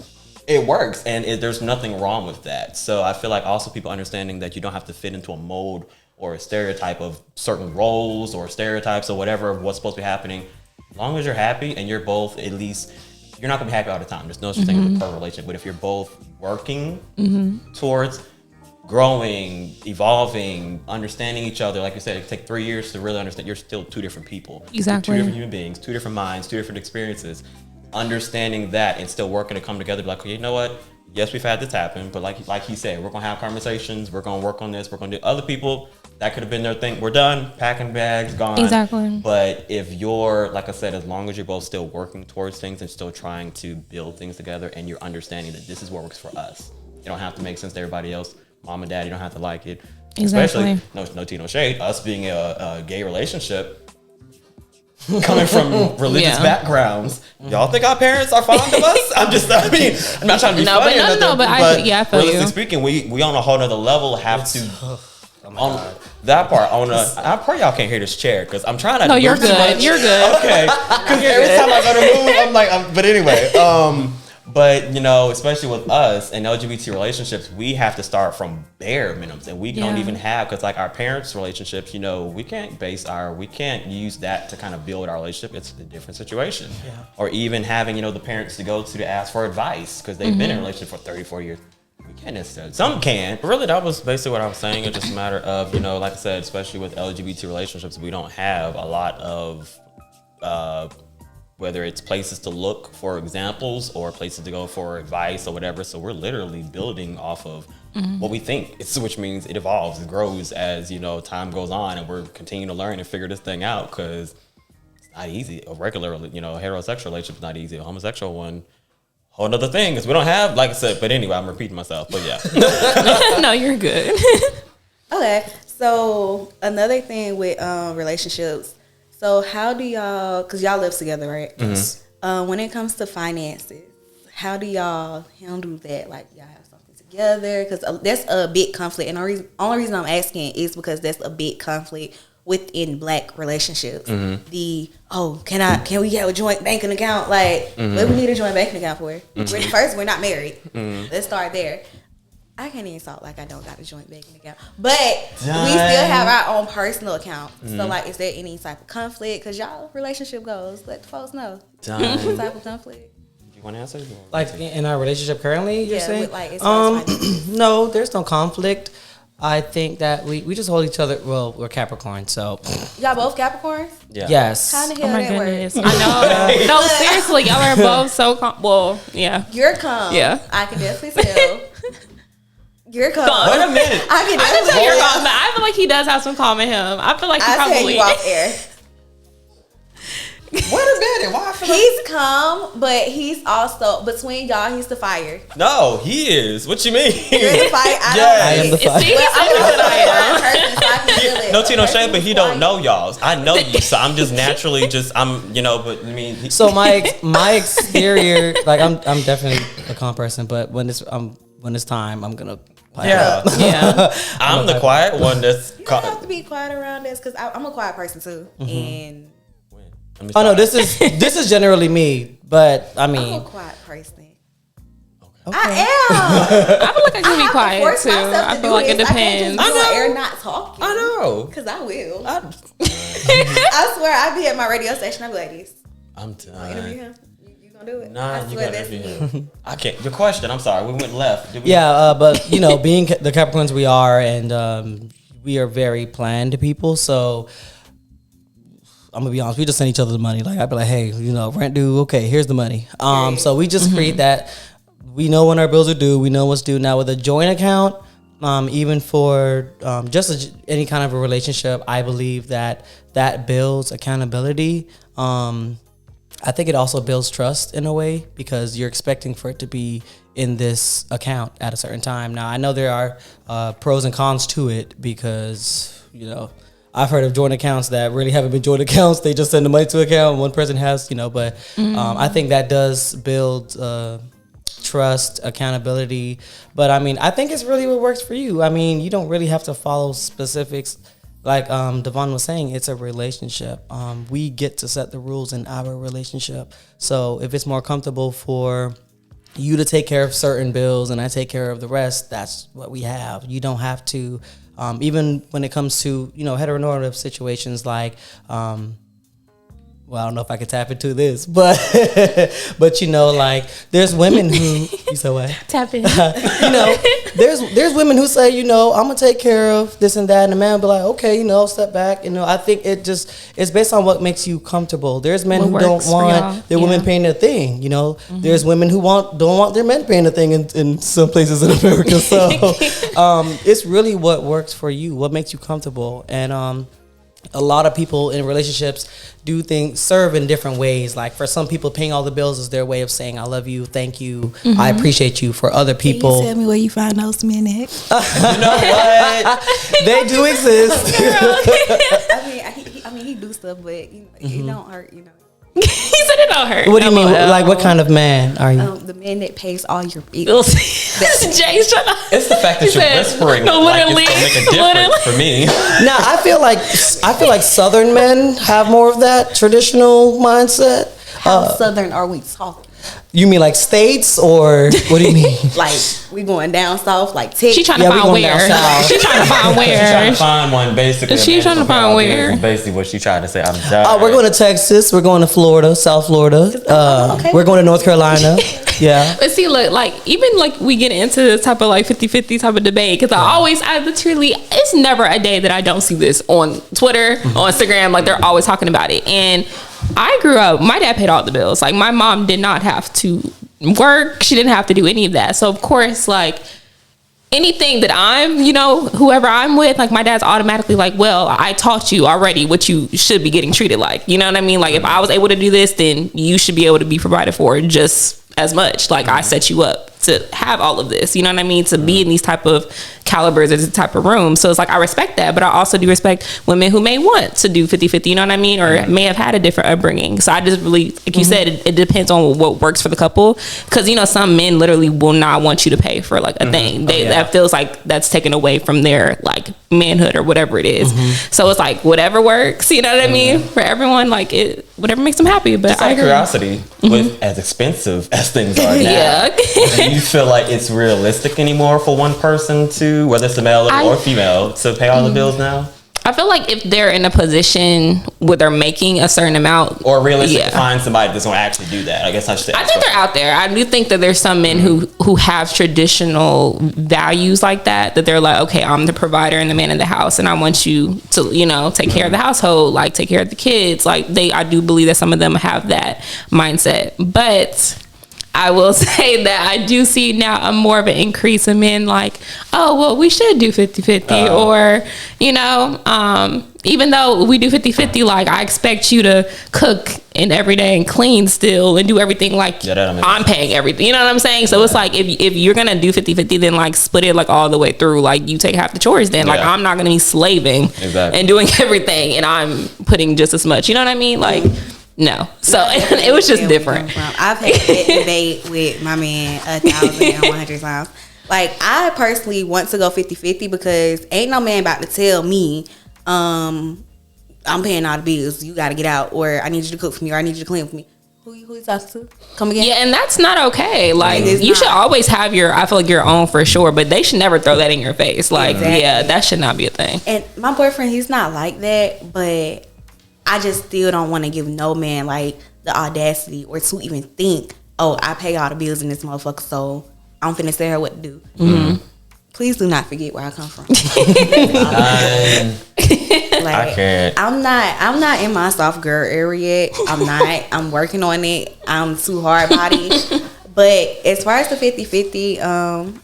It works, and there's nothing wrong with that. So I feel like also people understanding that you don't have to fit into a mold or a stereotype of certain roles or stereotypes or whatever of what's supposed to be happening. As long as you're happy and you're both at least, you're not gonna be happy all the time. There's no such thing as a perfect relationship. But if you're both working towards growing, evolving, understanding each other, like you said, it takes 3 years to really understand. You're still two different people. Exactly. Two different human beings, two different minds, two different experiences. Understanding that and still working to come together, be like, okay, you know what? Yes, we've had this happen, but like he said, we're gonna have conversations. We're gonna work on this. We're gonna do other people. That could have been their thing. We're done. Packing bags, gone. Exactly. But if you're, like I said, as long as you're both still working towards things and still trying to build things together, and you're understanding that this is what works for us, it don't have to make sense to everybody else. Mom and dad, you don't have to like it. Exactly. Especially no tea, no shade. Us being a gay relationship. Coming from religious backgrounds, y'all think our parents are fond of us? I'm not trying to be funny. But I feel realistically you. speaking, we on a whole nother level have to. On that part, I pray y'all can't hear this chair because I'm trying to. No, you're good. You're good. Okay, because every time I go to move, I'm like, but anyway, but you know, especially with us and LGBT relationships, we have to start from bare minimums, and we don't even have, because like our parents' relationships, you know, we can't use that to kind of build our relationship. It's a different situation. Yeah. Or even having, you know, the parents to go to ask for advice because they've been in a relationship for 30, 40 years. We can't necessarily. Some can, but really that was basically what I was saying. It's just a matter of, you know, like I said, especially with LGBT relationships, we don't have a lot of whether it's places to look for examples or places to go for advice or whatever. So we're literally building off of what we think, which means it evolves, it grows as, you know, time goes on, and we're continuing to learn and figure this thing out, because it's not easy. A regular, you know, heterosexual relationship is not easy. A homosexual one, whole nother thing, because we don't have, like I said, but anyway, I'm repeating myself, but yeah. No, you're good. Okay, so another thing with relationships, so how do y'all, because y'all live together, right? When it comes to finances, how do y'all handle that? Like, y'all have something together? Because that's a big conflict. And the only reason I'm asking is because that's a big conflict within Black relationships. Can we have a joint banking account? Like, what do we need a joint banking account for? First, we're not married. Let's start there. I can't even talk like I don't got a joint banking account, but we still have our own personal account. So, like, is there any type of conflict? Because y'all relationship goals, let the folks know. What type of conflict? You want to answer? Like in our relationship currently, you're saying? With, like, as far as finances. No, there's no conflict. I think that we just hold each other. Well, we're Capricorn, so Y'all both Capricorns? Yeah. yes. How the Oh hell my that goodness. work? I know. No, seriously, y'all are both so well, yeah. You're calm. Yeah. I can definitely tell. You're calm. Wait a minute. I can I can tell definitely you're tell. calm, but I feel like he does have some calm in him. I feel like he I'll tell probably you off air. Wait a minute. Why I feel like... He's calm, but he's also, between y'all, he's the fire. No, he is. What you mean? You're the fire. I am the See, fire. he I'm said a that I am. person, so I can feel it. No tea, no shade, Person but he who's don't know quiet. y'all. I know you, so I'm just naturally I'm, you know, but I mean. So my exterior, like I'm definitely a calm person, but when it's time, I'm gonna pipe up. Yeah. I'm the quiet one that's. You don't have to be quiet around this, because I'm a quiet person too. And Oh no, this is generally me, but I mean, I'm a quiet person. okay. I am. I feel like I can be quiet force too. myself to I do feel like it this. depends. I I can't know. just be on air not talking. I know. Because I will. I'm I swear, I be at my radio station. I be like this. done. Interview him. You gonna do it? Nah, I you swear gotta that's be me. him. I can't. Your question. I'm sorry. We went left. Did we? Yeah, but you know, being the Capricorns we are, and we are very planned people, so I'm gonna be honest, we just send each other the money. Like I'd be like, hey, you know, rent due, okay, here's the money. So we just create that. We know when our bills are due. We know what's due. Now with a joint account, even for any kind of a relationship, I believe that builds accountability. I think it also builds trust in a way because you're expecting for it to be in this account at a certain time. Now, I know there are pros and cons to it because, you know, I've heard of joint accounts that really haven't been joint accounts. They just send the money to an account. One person has, you know, but I think that does build trust, accountability. But I mean, I think it's really what works for you. I mean, you don't really have to follow specifics. Like Devon was saying, it's a relationship. We get to set the rules in our relationship. So if it's more comfortable for you to take care of certain bills and I take care of the rest, that's what we have. You don't have to, even when it comes to, you know, heteronormative situations like, well, I don't know if I could tap into this, but you know, like there's women who you say what? Tap in. You know, there's women who say, you know, I'm gonna take care of this and that, and the man will be like, okay, you know, step back. You know, I think it's based on what makes you comfortable. There's men who don't want their women paying their thing. You know, there's women who don't want their men paying their thing in some places in America. So it's really what works for you, what makes you comfortable, and a lot of people in relationships serve in different ways. Like for some people, paying all the bills is their way of saying I love you, thank you, I appreciate you. For other people, can you tell me where you find those men at? You know what? They do exist. I mean, he do stuff, but it don't hurt, you know. He said it don't hurt. What do you mean? Like what kind of man are you? The man that pays all your bills. Jay's trying to. It's the fact that you're whispering like it's gonna make a difference for me. Now I feel like Southern men have more of that traditional mindset. How Southern are we talking? You mean like states, or what do you mean? Like we going down south, like Texas. She trying to find where. She trying to find where. She's trying to find one, basically. She's trying to find where. Basically, what she tried to say. I'm sorry. We're going to Texas. We're going to Florida, South Florida. Okay. We're going to North Carolina. Yeah. But see, look, like even like we get into this type of like 50-50 type of debate because I literally, it's never a day that I don't see this on Twitter, on Instagram. Like they're always talking about it. And I grew up, my dad paid all the bills. Like my mom did not have to work. She didn't have to do any of that. So of course, like anything that I'm, you know, whoever I'm with, like my dad's automatically like, well, I taught you already what you should be getting treated like. You know what I mean? Like if I was able to do this, then you should be able to be provided for just as much. Like I set you up to have all of this, you know what I mean, to be in these type of calibers or this type of rooms. So it's like I respect that, but I also do respect women who may want to do 50-50, you know what I mean, or may have had a different upbringing. So I just really, like you said, it depends on what works for the couple, because you know some men literally will not want you to pay for like a thing. That feels like that's taken away from their like manhood or whatever it is. So it's like whatever works, you know what I mean, for everyone, like it, whatever makes them happy. But just out of curiosity, with as expensive as things are now, do you feel like it's realistic anymore for one person to, whether it's a male or female, to pay all the bills now? I feel like if they're in a position where they're making a certain amount, or realistic to find somebody that's going to actually do that. I guess I should say. I think they're out there. I do think that there's some men who have traditional values like that they're like, okay, I'm the provider and the man in the house, and I want you to, you know, take care of the household, like take care of the kids. Like I do believe that some of them have that mindset, but I will say that I do see now a more of an increase in men like, oh, well, we should do 50-50 or, you know, even though we do 50-50, like I expect you to cook and every day and clean still and do everything like I'm paying everything. You know what I'm saying? So it's like if you're going to do 50-50, then like split it like all the way through. Like you take half the chores then. Like I'm not going to be slaving and doing everything and I'm putting just as much. You know what I mean? Like... No. So it was just different. I've had that debate with my man 1,100 times. Like, I personally want to go 50-50 because ain't no man about to tell me, I'm paying all the bills, you got to get out, or I need you to cook for me, or I need you to clean for me. Who you talking to? Come again? Yeah, and that's not okay. Like, you should always have I feel like your own for sure, but they should never throw that in your face. Like, yeah, that should not be a thing. And my boyfriend, he's not like that, but I just still don't want to give no man like the audacity or to even think, oh, I pay all the bills in this motherfucker, so I'm finna tell her what to do. Please do not forget where I come from. Like, I can't. I'm not in my soft girl area yet. I'm working on it. I'm too hard body. But as far as the 50-50,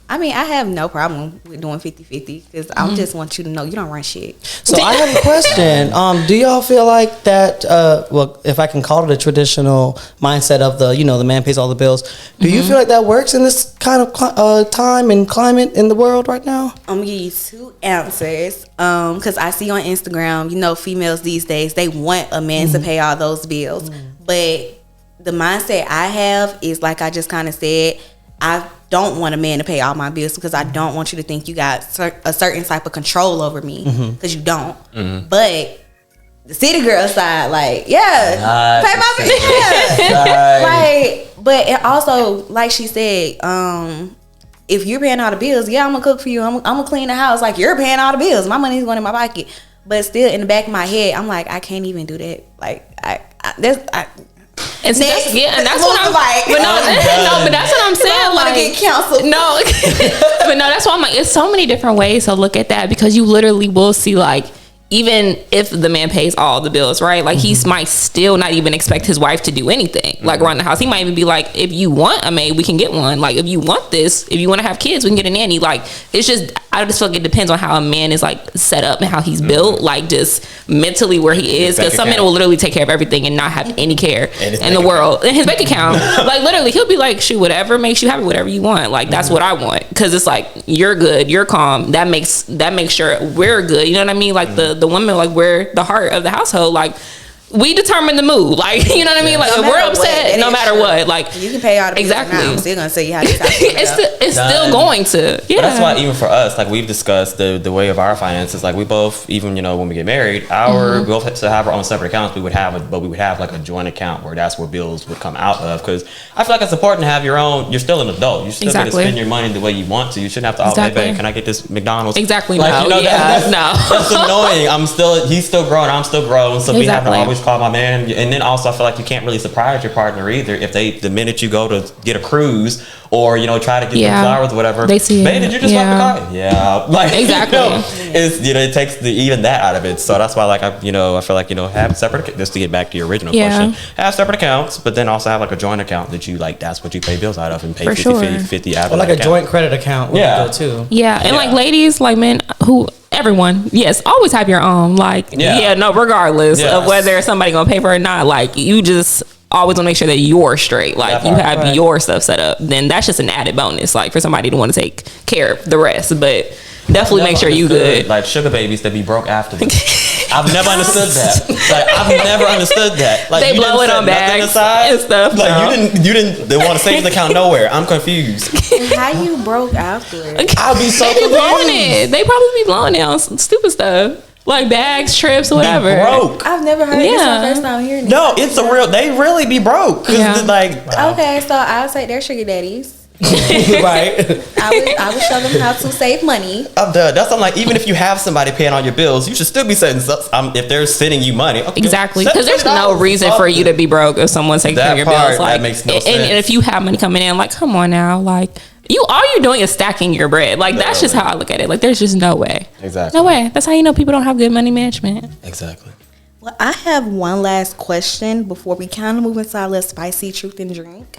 I mean, I have no problem with doing 50-50 because I just want you to know you don't run shit. So I have a question. Do y'all feel like that? Well, if I can call it a traditional mindset of the man pays all the bills. Do you feel like that works in this kind of time and climate in the world right now? I'm gonna give you two answers. Because I see on Instagram, females these days they want a man to pay all those bills, but the mindset I have is like I just kind of said, I don't want a man to pay all my bills because I don't want you to think you got a certain type of control over me because you don't. But the city girl side, like, yeah, pay my bills. Yeah. Like, but it also, like she said, if you're paying all the bills, yeah, I'm gonna cook for you. I'm gonna clean the house. Like, you're paying all the bills. My money's going in my pocket. But still, in the back of my head, I'm like, I can't even do that. Like, and that's what I'm like. But that's what I'm saying. I want to get counseled. No, but no, that's why I'm like, it's so many different ways to look at that because you literally will see like. Even if the man pays all the bills, right? Like he might still not even expect his wife to do anything, like around the house. He might even be like, if you want a maid, we can get one. Like if you want this, if you want to have kids, we can get a nanny. Like it's just, I just feel like it depends on how a man is like set up and how he's built, like just mentally where he is. Because some men will literally take care of everything and not have any care in the world. In his bank account, like literally, he'll be like, shoot, whatever makes you happy, whatever you want. Like that's what I want. Because it's like you're good, you're calm. That makes sure we're good. You know what I mean? Like the women, like we're the heart of the household. Like we determine the mood. Like you know what I mean? Like if we're upset, no matter what, like you can pay all the bills exactly. Now, I'm still gonna say you how to it's still going to. Yeah. But that's why even for us, like we've discussed the way of our finances. Like we both, even when we get married, we both have to have our own separate accounts. We would have like a joint account where that's where bills would come out of. Because I feel like it's important to have your own. You're still an adult. You still get to spend your money the way you want to. You shouldn't have to. Oh, hey, babe, can I get this McDonald's? Exactly. Like, no. That's annoying. He's still grown. I'm still grown. So we have to always call my man. And then also I feel like you can't really surprise your partner either if the minute you go to get a cruise or try to get them flowers or whatever, they see babe, did you just wipe the car? Yeah, like exactly. It's it takes even that out of it. So that's why like I feel like have separate, just to get back to your original question, have separate accounts, but then also have like a joint account that you like that's what you pay bills out of and pay 50 out of. Or like a joint credit account would be good too. Yeah, and like ladies, like men who. Everyone, yes, always have your own. Like, regardless of whether somebody gonna pay for it or not. Like, you just always want to make sure that you're straight. Like, you have your stuff set up. Then that's just an added bonus. Like, for somebody to want to take care of the rest, but definitely make sure you good. Like sugar babies that be broke after them. I've never understood that. Like I've never understood that. Like they blow it on bags and stuff. Like you didn't. They want to savings account nowhere. I'm confused. How you broke after it? I'll be so confused. Blowing it. They probably be blowing it on some stupid stuff. Like bags, trips, or whatever. Be broke. I've never heard this. My first time hearing this. No, it's a real. They really be broke. Like okay, so I'll say they're sugar daddies. Right. I would show them how to save money. I'm done. That's I'm like, even if you have somebody paying all your bills, you should still be sending stuff. If they're sending you money, okay, exactly, because there's no reason for you to be broke if someone's taking care of your bills. Like, that makes no sense. And if you have money coming in, like, come on now, like. All you're doing is stacking your bread. Like, that's just how I look at it. Like, there's just no way. Exactly. No way. That's how you know people don't have good money management. Exactly. Well, I have one last question before we kind of move into our little spicy truth and drink.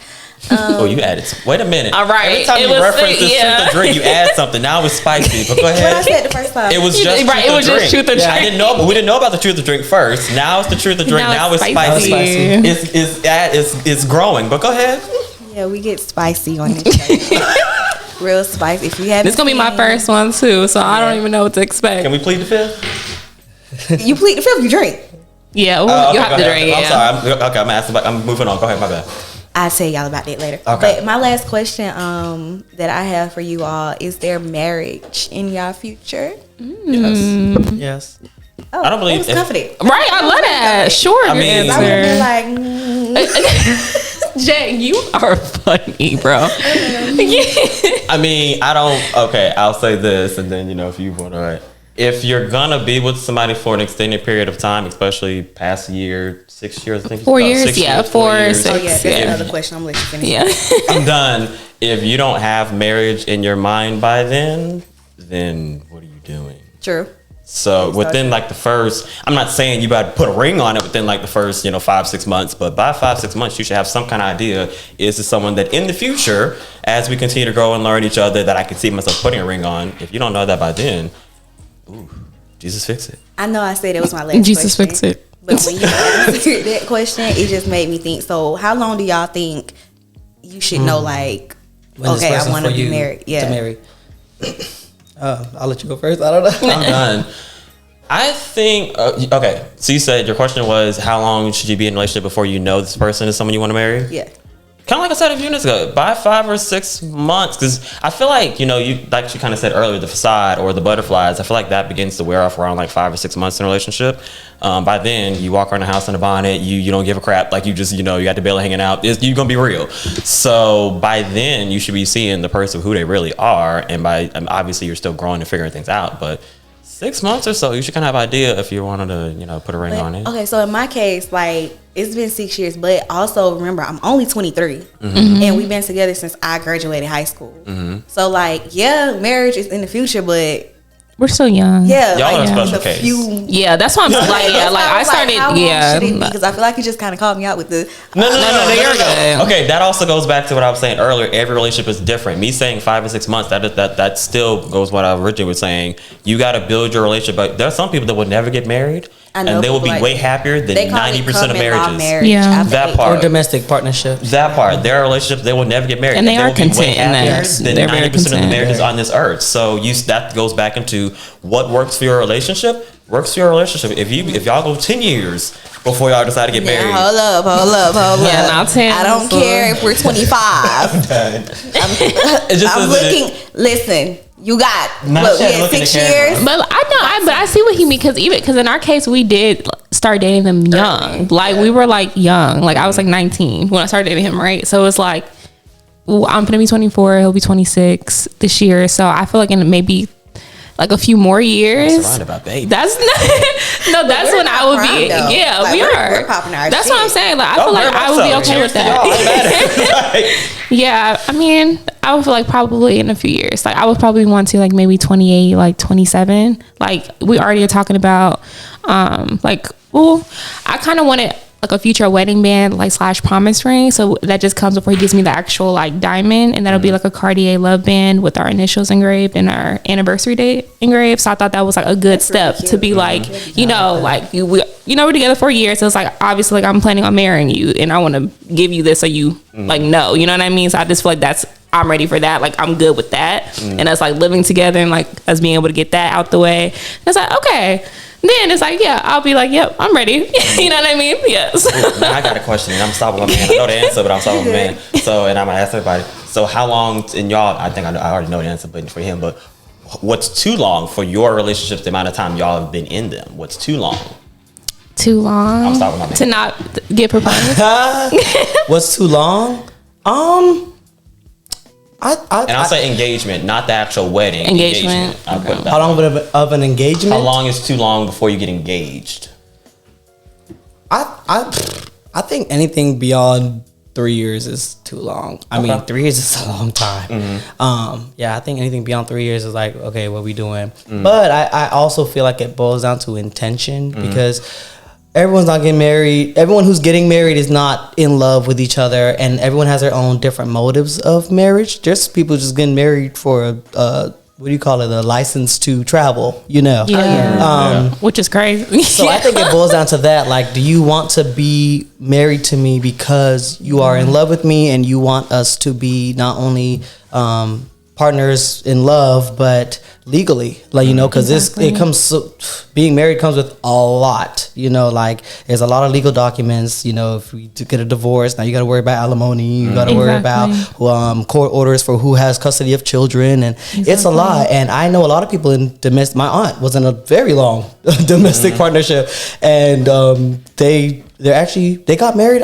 You added. Wait a minute. All right. Every time you reference this truth and drink, you add something. Now it's spicy. But go ahead. What I said the first time. It was just truth and drink. I didn't know. We didn't know about the truth and drink first. Now it's the truth and drink. Now it's spicy. It's growing. But go ahead. Yeah, we get spicy on this show. Real spicy. If you have, this gonna be my first one too, so I don't even know what to expect. Can we plead the fifth? You plead the fifth. You drink. Yeah, you have to drink. I'm sorry. I'm asking. I'm moving on. Go ahead. My bad. I'll tell y'all about that later. Okay. But my last question that I have for you all is: there marriage in y'all future? Yes. Oh, I don't believe it was confident. Right, I love that. Sure, I mean, I would be like. Jay, you are funny, bro. I mean, I don't. Okay, I'll say this, and then if you want to, if you're gonna be with somebody for an extended period of time, especially past year, 6 years, I think. 4 years, 4 or 6. Oh yeah, that's another question. I'm listening. Yeah, I'm done. If you don't have marriage in your mind by then what are you doing? True. So within like the first, I'm not saying you got to put a ring on it within like the first, 5-6 months, but by 5-6 months, you should have some kind of idea. Is this someone that in the future, as we continue to grow and learn each other, that I can see myself putting a ring on? If you don't know that by then, ooh, Jesus fix it. I know I said it was my last Jesus question. fix it. But when you answered that question, it just made me think. So how long do y'all think you should know, like, When this okay, I person want to for be you married? Yeah. To marry. I'll let you go first. I don't know. I'm done. I think, okay, so you said your question was how long should you be in a relationship before you know this person is someone you want to marry? Yeah. Kind of like I said a few minutes ago, by 5 or 6 months, because I feel like, you like you kind of said earlier, the facade or the butterflies, I feel like that begins to wear off around like 5 or 6 months in a relationship. By then, you walk around the house in a bonnet, you don't give a crap, like you just, you got the belly hanging out, you're going to be real. So by then, you should be seeing the person who they really are, and obviously you're still growing and figuring things out, but 6 months or so, you should kind of have an idea if you wanted to, put a ring on it. Okay, so in my case, like, it's been 6 years, but also remember, I'm only 23, and we've been together since I graduated high school. So, like, yeah, marriage is in the future, but We're still young. yeah, Y'all are a like, special the case. few. That's why I'm like, I started, because I feel like you just kind of called me out with the. No, you're good. Okay, that also goes back to what I was saying earlier. Every relationship is different. Me saying 5 and 6 months, that still goes what I originally was saying. You got to build your relationship. But there are some people that will never get married, I know and they will be people way happier than 90% of marriages. Yeah. after That 8 part. Or domestic partnerships. That part, there are relationships they will never get married, And they are will be way content in happier that. than They're very 90% of the content. marriages on this earth. So that goes back into what works for your relationship. Works for your relationship. If y'all go 10 years before y'all decide to get married, Hold up. Yeah, not 10. I don't care if we're 25. I'm looking. Listen, you got Not look. We yet, had look in 6 the camera. years. But I see what he means because in our case we did start dating them young. Like we were like young. Like I was like 19 when I started dating him, right? So it's like I'm gonna be 24. He'll be 26 this year. So I feel like in maybe like a few more years. surrounded by babies. That's that's when I would be. though. Yeah, Like, we are. we're popping our That's shit. what I'm saying. Like I feel like I would be okay with that. Yeah, I mean, I would feel like probably in a few years. Like I would probably want to like maybe 28, like 27. Like we already are talking about I kind of wanted like a future wedding band like / promise ring. So that just comes before he gives me the actual like diamond, and that'll be like a Cartier love band with our initials engraved and our anniversary date engraved. So I thought that was like a good step to be like, like we're together for years. So it's like obviously like I'm planning on marrying you, and I want to give you this so you like know, you know what I mean? So I just feel like I'm ready for that. Like I'm good with that, and us like living together and like us being able to get that out the way. And it's like okay. Then it's like, yeah, I'll be like, yep, I'm ready. You know what I mean? Yes. Now I got a question, and I'm stopping with my man. I know the answer, but I'm stopping with my man. So, and I'm gonna ask everybody. So, how long? And y'all, I think I already know the answer, but for him, but what's too long for your relationships? The amount of time y'all have been in them. What's too long? Too long. I'm stopping with my man. To not get proposed. What's too long? I'll say engagement, not the actual wedding. Engagement. I'll put it that How way. long of an engagement? How long is too long before you get engaged? I think anything beyond 3 years is too long. I mean, 3 years is a long time. Yeah, I think anything beyond 3 years is like, okay, what we doing? But I also feel like it boils down to intention because everyone's not getting married. Everyone who's getting married is not in love with each other, and everyone has their own different motives of marriage. There's people just getting married for what do you call it? A license to travel, Yeah. Which is crazy. So I think it boils down to that. Like, do you want to be married to me because you are in love with me and you want us to be not only partners in love, but legally, like, because it comes, being married comes with a lot, like there's a lot of legal documents, if we get a divorce, now you got to worry about alimony, you got to worry about court orders for who has custody of children, and it's a lot. And I know a lot of people in domestic, my aunt was in a very long domestic partnership, and they got married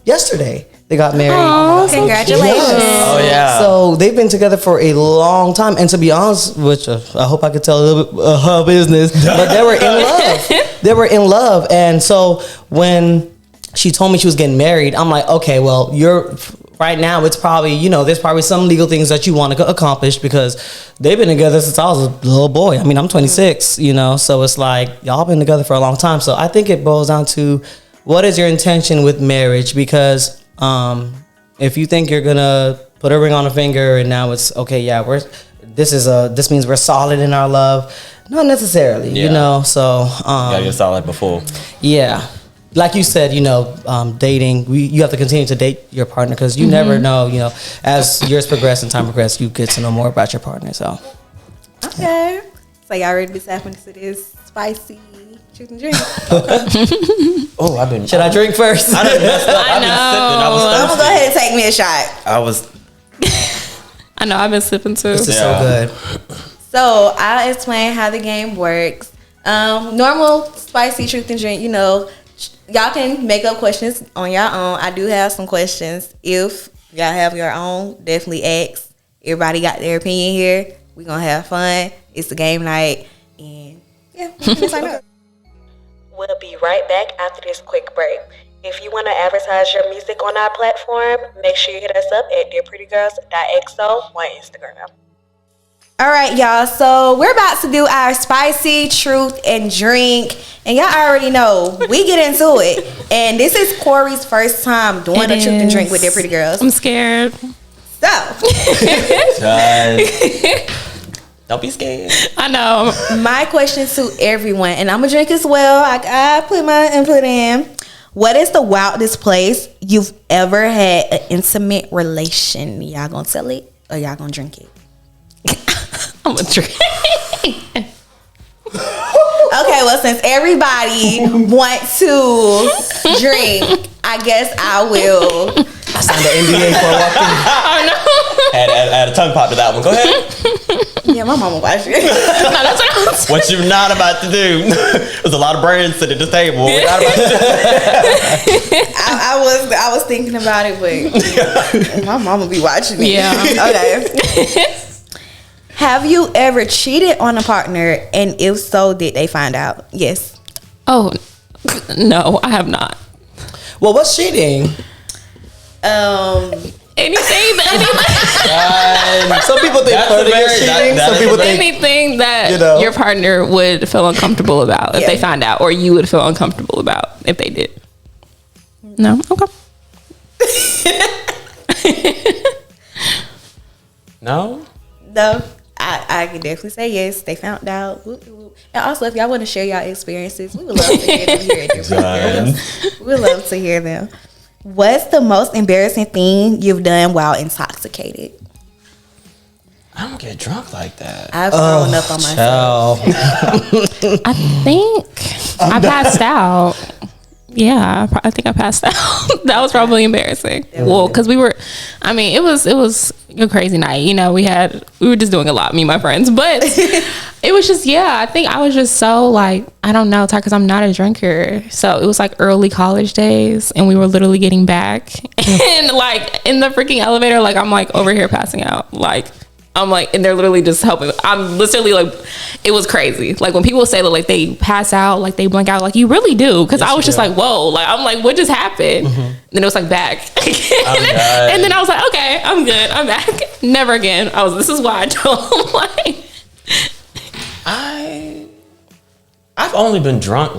yesterday. They got married. Oh, Congratulations. Oh, yeah. So they've been together for a long time. And to be honest, which I hope I could tell a little bit her business, but they were in love. They were in love. And so when she told me she was getting married, I'm like, okay, well, right now it's probably, there's probably some legal things that you want to accomplish because they've been together since I was a little boy. I mean, I'm 26, so it's like y'all been together for a long time. So I think it boils down to what is your intention with marriage? Because if you think you're gonna put a ring on a finger and now it's okay, yeah, this means we're solid in our love. Not necessarily, So gotta get solid before. Yeah. Like you said, dating, you have to continue to date your partner because you never know, as years progress and time progress, you get to know more about your partner. So, okay. So y'all ready to tap into this spicy chicken drink? Oh, I've been. Should I drink first? I done messed up. I've been sipping. I was I'm thirsty. gonna go ahead and take me a shot. I was. I know, I've been sipping too. This is so good. So I'll explain how the game works. Normal spicy truth and drink, y'all can make up questions on your own. I do have some questions. If y'all have your own, definitely ask. Everybody got their opinion here. We're gonna have fun. It's a game night. And yeah, sign up. We'll be right back after this quick break. If you want to advertise your music on our platform, make sure you hit us up at dearprettygirls.xo on Instagram. All right, y'all. So we're about to do our spicy truth and drink. And y'all already know, we get into it. And this is Corey's first time doing a truth and drink with Dear Pretty Girls. I'm scared. So. Don't be scared. I know. My question to everyone, and I'm going to drink as well. I put my input in. What is the wildest place you've ever had an intimate relation? Y'all going to tell it or y'all going to drink it? I'm gonna drink. Okay, well, since everybody wants to drink, I guess I will. I signed the NDA for a walk-in. Oh no. Add a tongue pop to that one. Go ahead. Yeah, my mama watched it. No, that's what I was. What you're not about to do. There's a lot of brains sitting at the table. We're not about to do. I was thinking about it, but my mama be watching it. Yeah. Okay. Have you ever cheated on a partner, and if so, did they find out? Yes. Oh no, I have not. Well, what's cheating? Anything Some people think That's flirting a is very- cheating. that Some is people a very- think anything that your partner would feel uncomfortable about if Yeah. they find out, or you would feel uncomfortable about if they did. No. Okay. No? No. I can definitely say yes. They found out. Whoop, whoop. And also, if y'all want to share y'all experiences, we would love to hear them here at Different Girls. We would love to hear them. What's the most embarrassing thing you've done while intoxicated? I don't get drunk like that. I've thrown up on myself. I think I passed out. Yeah, I think I passed out. That was probably embarrassing. Well, because it was a crazy night. We were just doing a lot, me and my friends. But it was just, I think I was just so I don't know, because I'm not a drinker. So it was early college days, and we were literally getting back. And in the freaking elevator, I'm over here passing out. And they're literally just helping. I'm literally it was crazy. When people say that they pass out, they blank out, you really do. Because I was just whoa. I'm what just happened? Mm-hmm. And then it was back. And then I was okay, I'm good. I'm back. Never again. This is why I don't I've only been drunk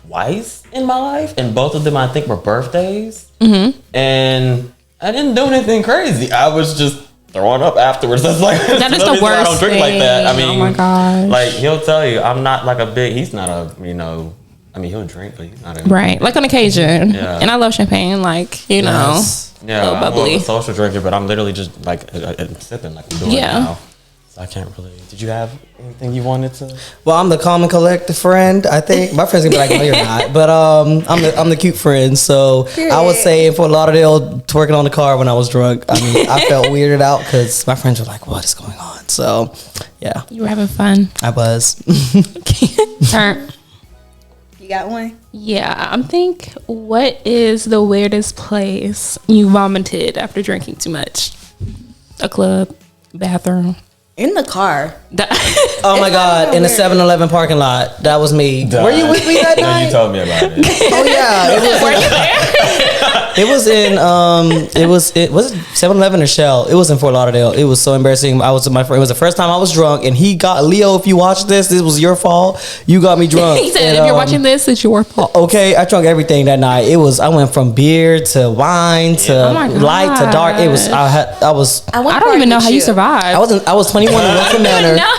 twice in my life, and both of them I think were birthdays. Mm-hmm. And I didn't do anything crazy. I was just throwing up afterwards. That's that is the worst. I don't drink thing. like that. I mean, oh my gosh. He'll tell you, I'm not he's not a, he'll drink, but he's not a right. On occasion. Yeah. And I love champagne, Yes. Yeah, little I'm bubbly. more of a social drinker, but I'm literally just sipping I'm doing now. So I can't really. Did you have anything you wanted to? Well, I'm the calm and collected friend. I think my friends gonna be no, you're not. But I'm the cute friend. So I would say in Fort Lauderdale, twerking on the car when I was drunk. I felt weirded out because my friends were "What is going on?" So yeah, You were having fun. I was. Turn. You got one? Yeah, I'm think what is the weirdest place you vomited after drinking too much? A club, bathroom. In the car. Oh my God! In the 7-Eleven parking lot, that was me. Duh. Were you with me that No, night? you told me about it. Oh yeah, it was. Were you there? It was in it was 7-Eleven or Shell. It was in Fort Lauderdale. It was so embarrassing. I was with my friend. It was the first time I was drunk, and he got Leo. If you watch this was your fault. You got me drunk. He said, And, if you're watching this, it's your fault. okay, I drunk everything that night. I went from beer to wine to Oh my light to dark. It was I don't even know how you survived. I was 21 in Wilson Manor. No.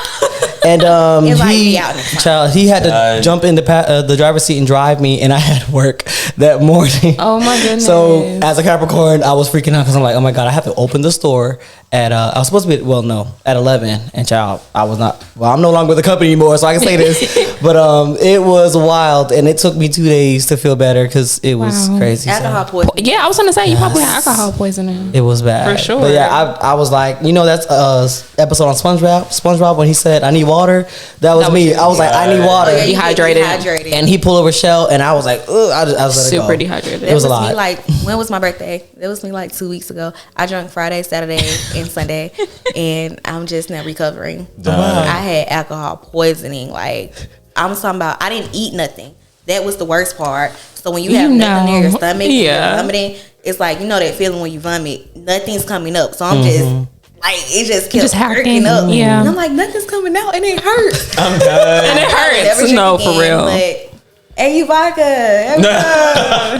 And It's like me out in the front. child, he had to jump in the driver's seat and drive me, and I had work that morning. Oh my goodness. So as a Capricorn, I was freaking out because I'm like, oh my god, I have to open the store at I was supposed to be at 11, and child, I was not. Well, I'm no longer with the company anymore, so I can say this. But it was wild, and it took me 2 days to feel better because it was crazy. Alcohol So. poisoning. Yeah, I was gonna say you probably had alcohol poisoning. It was bad. For sure. But yeah, I was like, that's episode on SpongeBob when he said, I need water. That was me. I was like, I need water. Oh, yeah, you get Dehydrated. And he pulled over Shell, and I was like, ugh, I was Super let it go. dehydrated. It was a lot. Me like, when was my birthday? It was me like 2 weeks ago. I drank Friday, Saturday, and Sunday, and I'm just now recovering. Done. I had alcohol poisoning. Like, I'm talking about, I didn't eat nothing. That was the worst part. So when you have nothing near your stomach, and you're vomiting, it's like, that feeling when you vomit, nothing's coming up. So I'm just like, it just kept working up. Yeah. And I'm like, nothing's coming out, and it hurts. I'm done. And it hurts. No, for real. Hey, you vodka.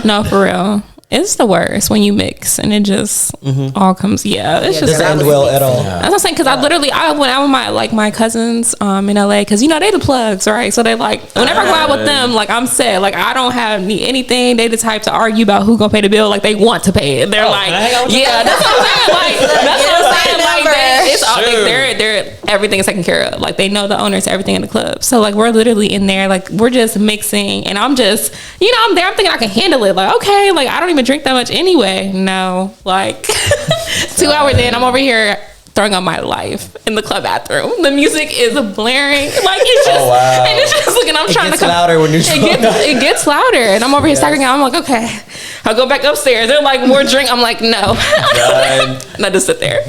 No, for real. It's the worst when you mix and it just all comes. Yeah, it's just Doesn't end well at all. That's what I'm saying, because I went out with my cousins in LA, because they the plugs, right? So they like, whenever I go out with them, like, I'm set, like, I don't need anything. They the type to argue about who gonna pay the bill, like they want to pay it. They're like, yeah, that's what I'm saying. Like, that's what I'm saying. Like, it's all, like, they're everything is taken care of. Like, they know the owners, everything in the club. So like, we're literally in there, like, we're just mixing, and I'm just, I'm there. I'm thinking I can handle it. Like, okay, like, I don't even drink that much anyway. No, like 2 hours in, I'm over here throwing up my life in the club bathroom. The music is blaring, like, it's just, and it's just looking. I'm trying to come louder when you're drunk. It gets louder, and I'm over here staggering out. I'm like, okay, I'll go back upstairs. They're like, more drink. I'm like, no, and I just sit there.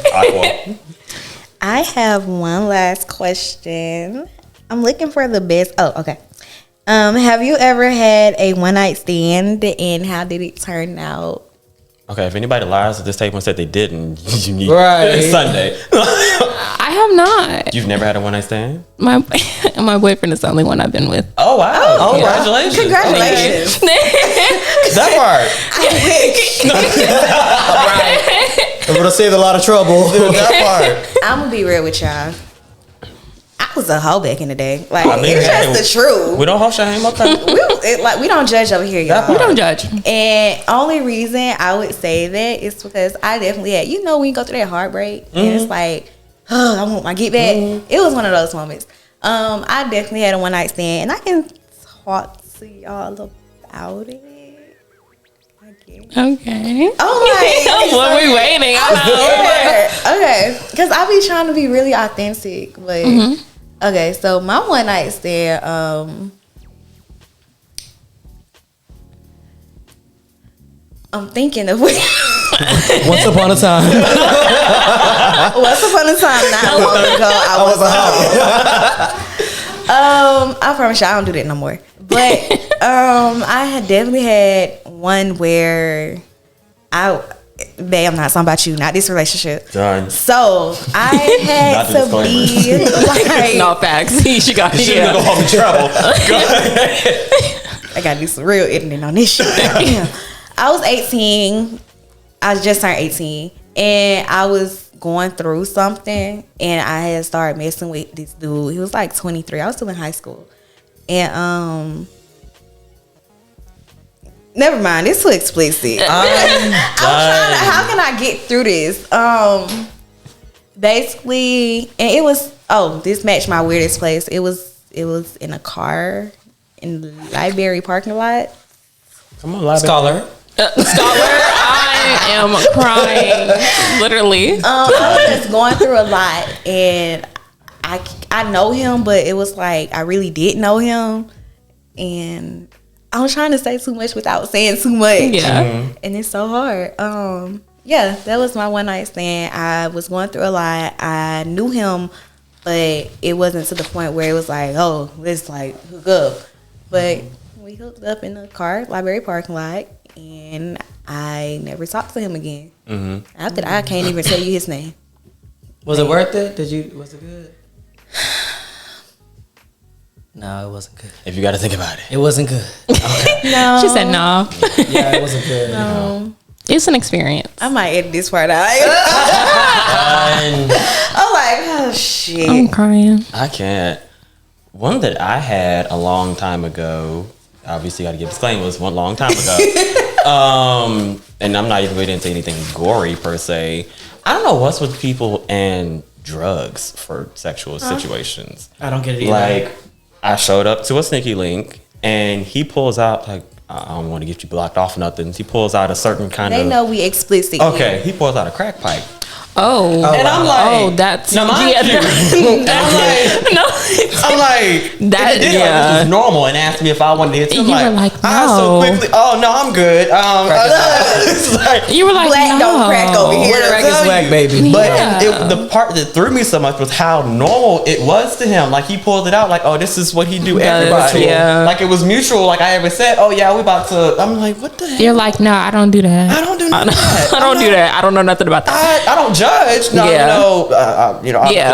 I have one last question. I'm looking for the best. Oh, okay. Have you ever had a one night stand, and how did it turn out? Okay, if anybody lies at this table and said they didn't, you need Sunday. I have not. You've never had a one night stand? My boyfriend is the only one I've been with. Oh wow! Oh, Congratulations! Congratulations! That part. I wish. Right. It would have saved a lot of trouble. That part. I'm gonna be real with y'all. I was a hoe back in the day. Like, I mean, it's just the truth. We don't hold shame. Okay. We don't judge over here, y'all. We don't judge. And only reason I would say that is because I definitely had, when you go through that heartbreak, and it's like, oh, I want my get back. It was one of those moments. I definitely had a one night stand, and I can talk to y'all about it. Okay. Oh my! What we waiting? Okay, because I be trying to be really authentic, but okay. So my one night stand, I'm thinking of Once upon a time. Once upon a time, not long ago, I was a hoe. I promise you, I don't do that no more. But I had definitely had one where babe, I'm not talking about you, not this relationship. Done. So I had to be like, no facts. She got She gonna go home in trouble. I gotta do some real editing on this shit. Damn. I was 18. I just turned 18, and I was going through something, and I had started messing with this dude. He was like 23. I was still in high school, and never mind. It's too explicit. I'm trying to. How can I get through this? Basically, and it was. Oh, this matched my weirdest place. It was in a car in the library parking lot. Come on, library. Scholar. I am crying, literally. I was going through a lot, and I know him, but it was like I really did know him, and I was trying to say too much without saying too much. Yeah, and it's so hard. Yeah, that was my one night stand. I was going through a lot. I knew him, but it wasn't to the point where it was like, oh, let's like hook up. But we hooked up in the car, library parking lot. And I never talked to him again. After that, I can't even tell you his name. Was it worth it? Was it good? No, it wasn't good. If you got to think about it. It wasn't good. Okay. No. She said no. Yeah, it wasn't good. No. It's an experience. I might edit this part out. I'm like, oh shit. I'm crying. I can't. One that I had a long time ago, obviously got to give disclaimer, was one long time ago. And I'm not even really into anything gory per se. I don't know what's with people and drugs for sexual situations. I don't get it either. Like, I showed up to a sneaky link and he pulls out, like, I don't want to get you blocked off or nothing. He pulls out a certain kind They of. know we explicit. Okay, he pulls out a crack pipe. Oh. And I'm like, that's no, mind yeah, you. no. I'm like, That- it did, like, yeah. this was normal and asked me if I wanted to hit. You were like, I so no. quickly, oh no, I'm good. It's like, You were like, Black no. don't crack over here. Where the rack is whack, baby. but Yeah. the part that threw me so much was how normal it was to him. Like he pulled it out, like, oh, this is what he do everybody. Yeah. Like it was mutual. Like I ever said, oh yeah, we about to. I'm like, what the heck? You're like, no, I don't do that. I don't do that. I don't do that. I don't know nothing about that. I don't judge. No, Yeah.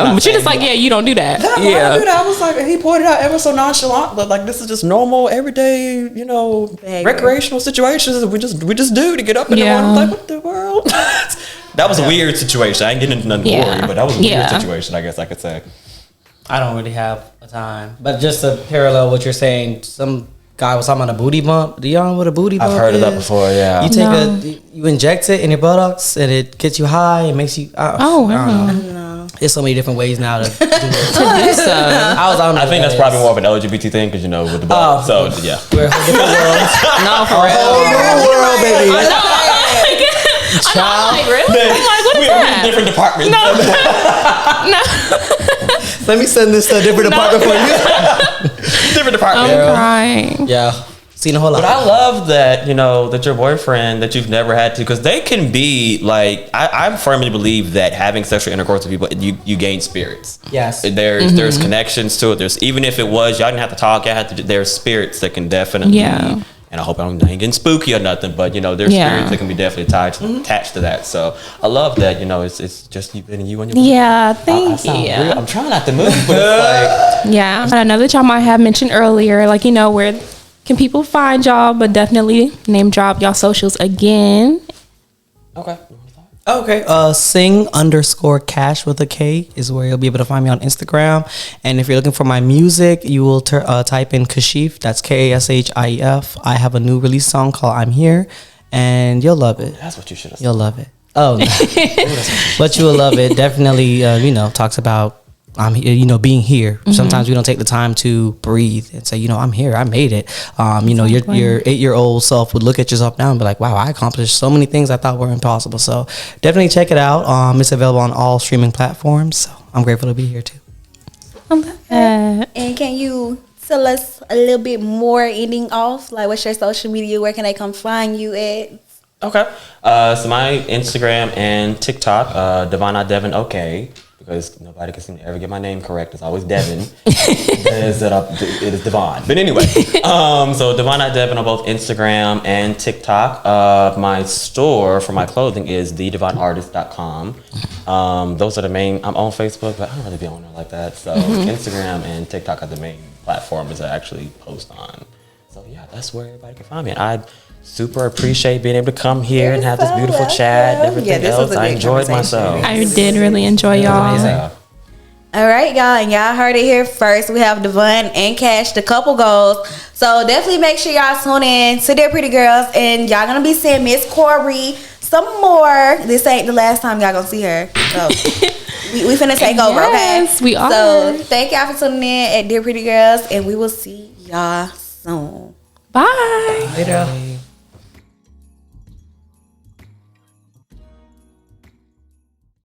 I'm But you're just saying, like, yeah, you don't do that. I do that. I was like, he poured it out ever so nonchalant, but like this is just normal, everyday, Behavior. recreational situations that we just do to get up in the Yeah. morning. Like, what the world? That was a weird situation. I ain't getting into nothing Yeah. gory, but that was a Yeah. weird situation, I guess I could say. I don't really have a time. But just to parallel what you're saying, some guy was talking about a booty bump. Do y'all know what a booty bump I've heard of that is? before, yeah. You take No. you inject it in your buttocks and it gets you high and makes you. I don't know. There's so many different ways now to do it. So, I think that's probably more of an LGBT thing because with the butt. So yeah. We're in different worlds. no, for real. Whole new world, baby. I know. I'm like, really? I'm like, what is We're in that? different departments. No. Let me send this to a different department for you. Different department. I'm crying. Yeah, seen a whole lot. But I love that, that your boyfriend, that you've never had to, because they can be like, I firmly believe that having sexual intercourse with people, you gain spirits. Yes. There's connections to it. There's, even if it was, y'all didn't have to talk, there's spirits that can definitely, Yeah. and I hope I ain't getting spooky or nothing, but there's Yeah. spirits that can be definitely attached to that. So I love that, it's just you and you and your Yeah, I thank sound you. real- I'm trying not to move, but it's like, Yeah. And I know that y'all might have mentioned earlier, like, where can people find y'all, but definitely name drop y'all socials again. okay. Okay, sing_Kash with a K is where you'll be able to find me on Instagram. And if you're looking for my music, you will type in Kashif. That's KASHIEF. I have a new release song called I'm Here, and you'll love it. That's what you should have said. You'll love it. Oh, no. But you will love it. Definitely, talks about being here. Sometimes we don't take the time to breathe and say, I'm here. I made it. Your 8-year-old self would look at yourself now and be like, wow, I accomplished so many things I thought were impossible. So definitely check it out. It's available on all streaming platforms. So I'm grateful to be here too. I love that. And can you tell us a little bit more ending off? Like, what's your social media? Where can they come find you at? Okay. So my Instagram and TikTok, Devon OK, because nobody can seem to ever get my name correct. It's always Devon. It is Devon. But anyway, so Devon Devon on both Instagram and TikTok. My store for my clothing is thedevonartist.com. Those are the main. I'm on Facebook, but I don't really be on there like that. So Instagram and TikTok are the main platforms I actually post on. So yeah, that's where everybody can find me. And I super appreciate being able to come here and have this beautiful chat and everything this was else. a I good enjoyed conversation. myself. I did really enjoy y'all. Yeah. All right, y'all, and y'all heard it here first. We have Devon and Kash, the couple goals. So definitely make sure y'all tune in to Dear Pretty Girls, and y'all gonna be seeing Miss Corey some more. This ain't the last time y'all gonna see her. So we finna take over, okay? Yes, we are. So thank y'all for tuning in at Dear Pretty Girls, and we will see y'all soon. Bye. Later.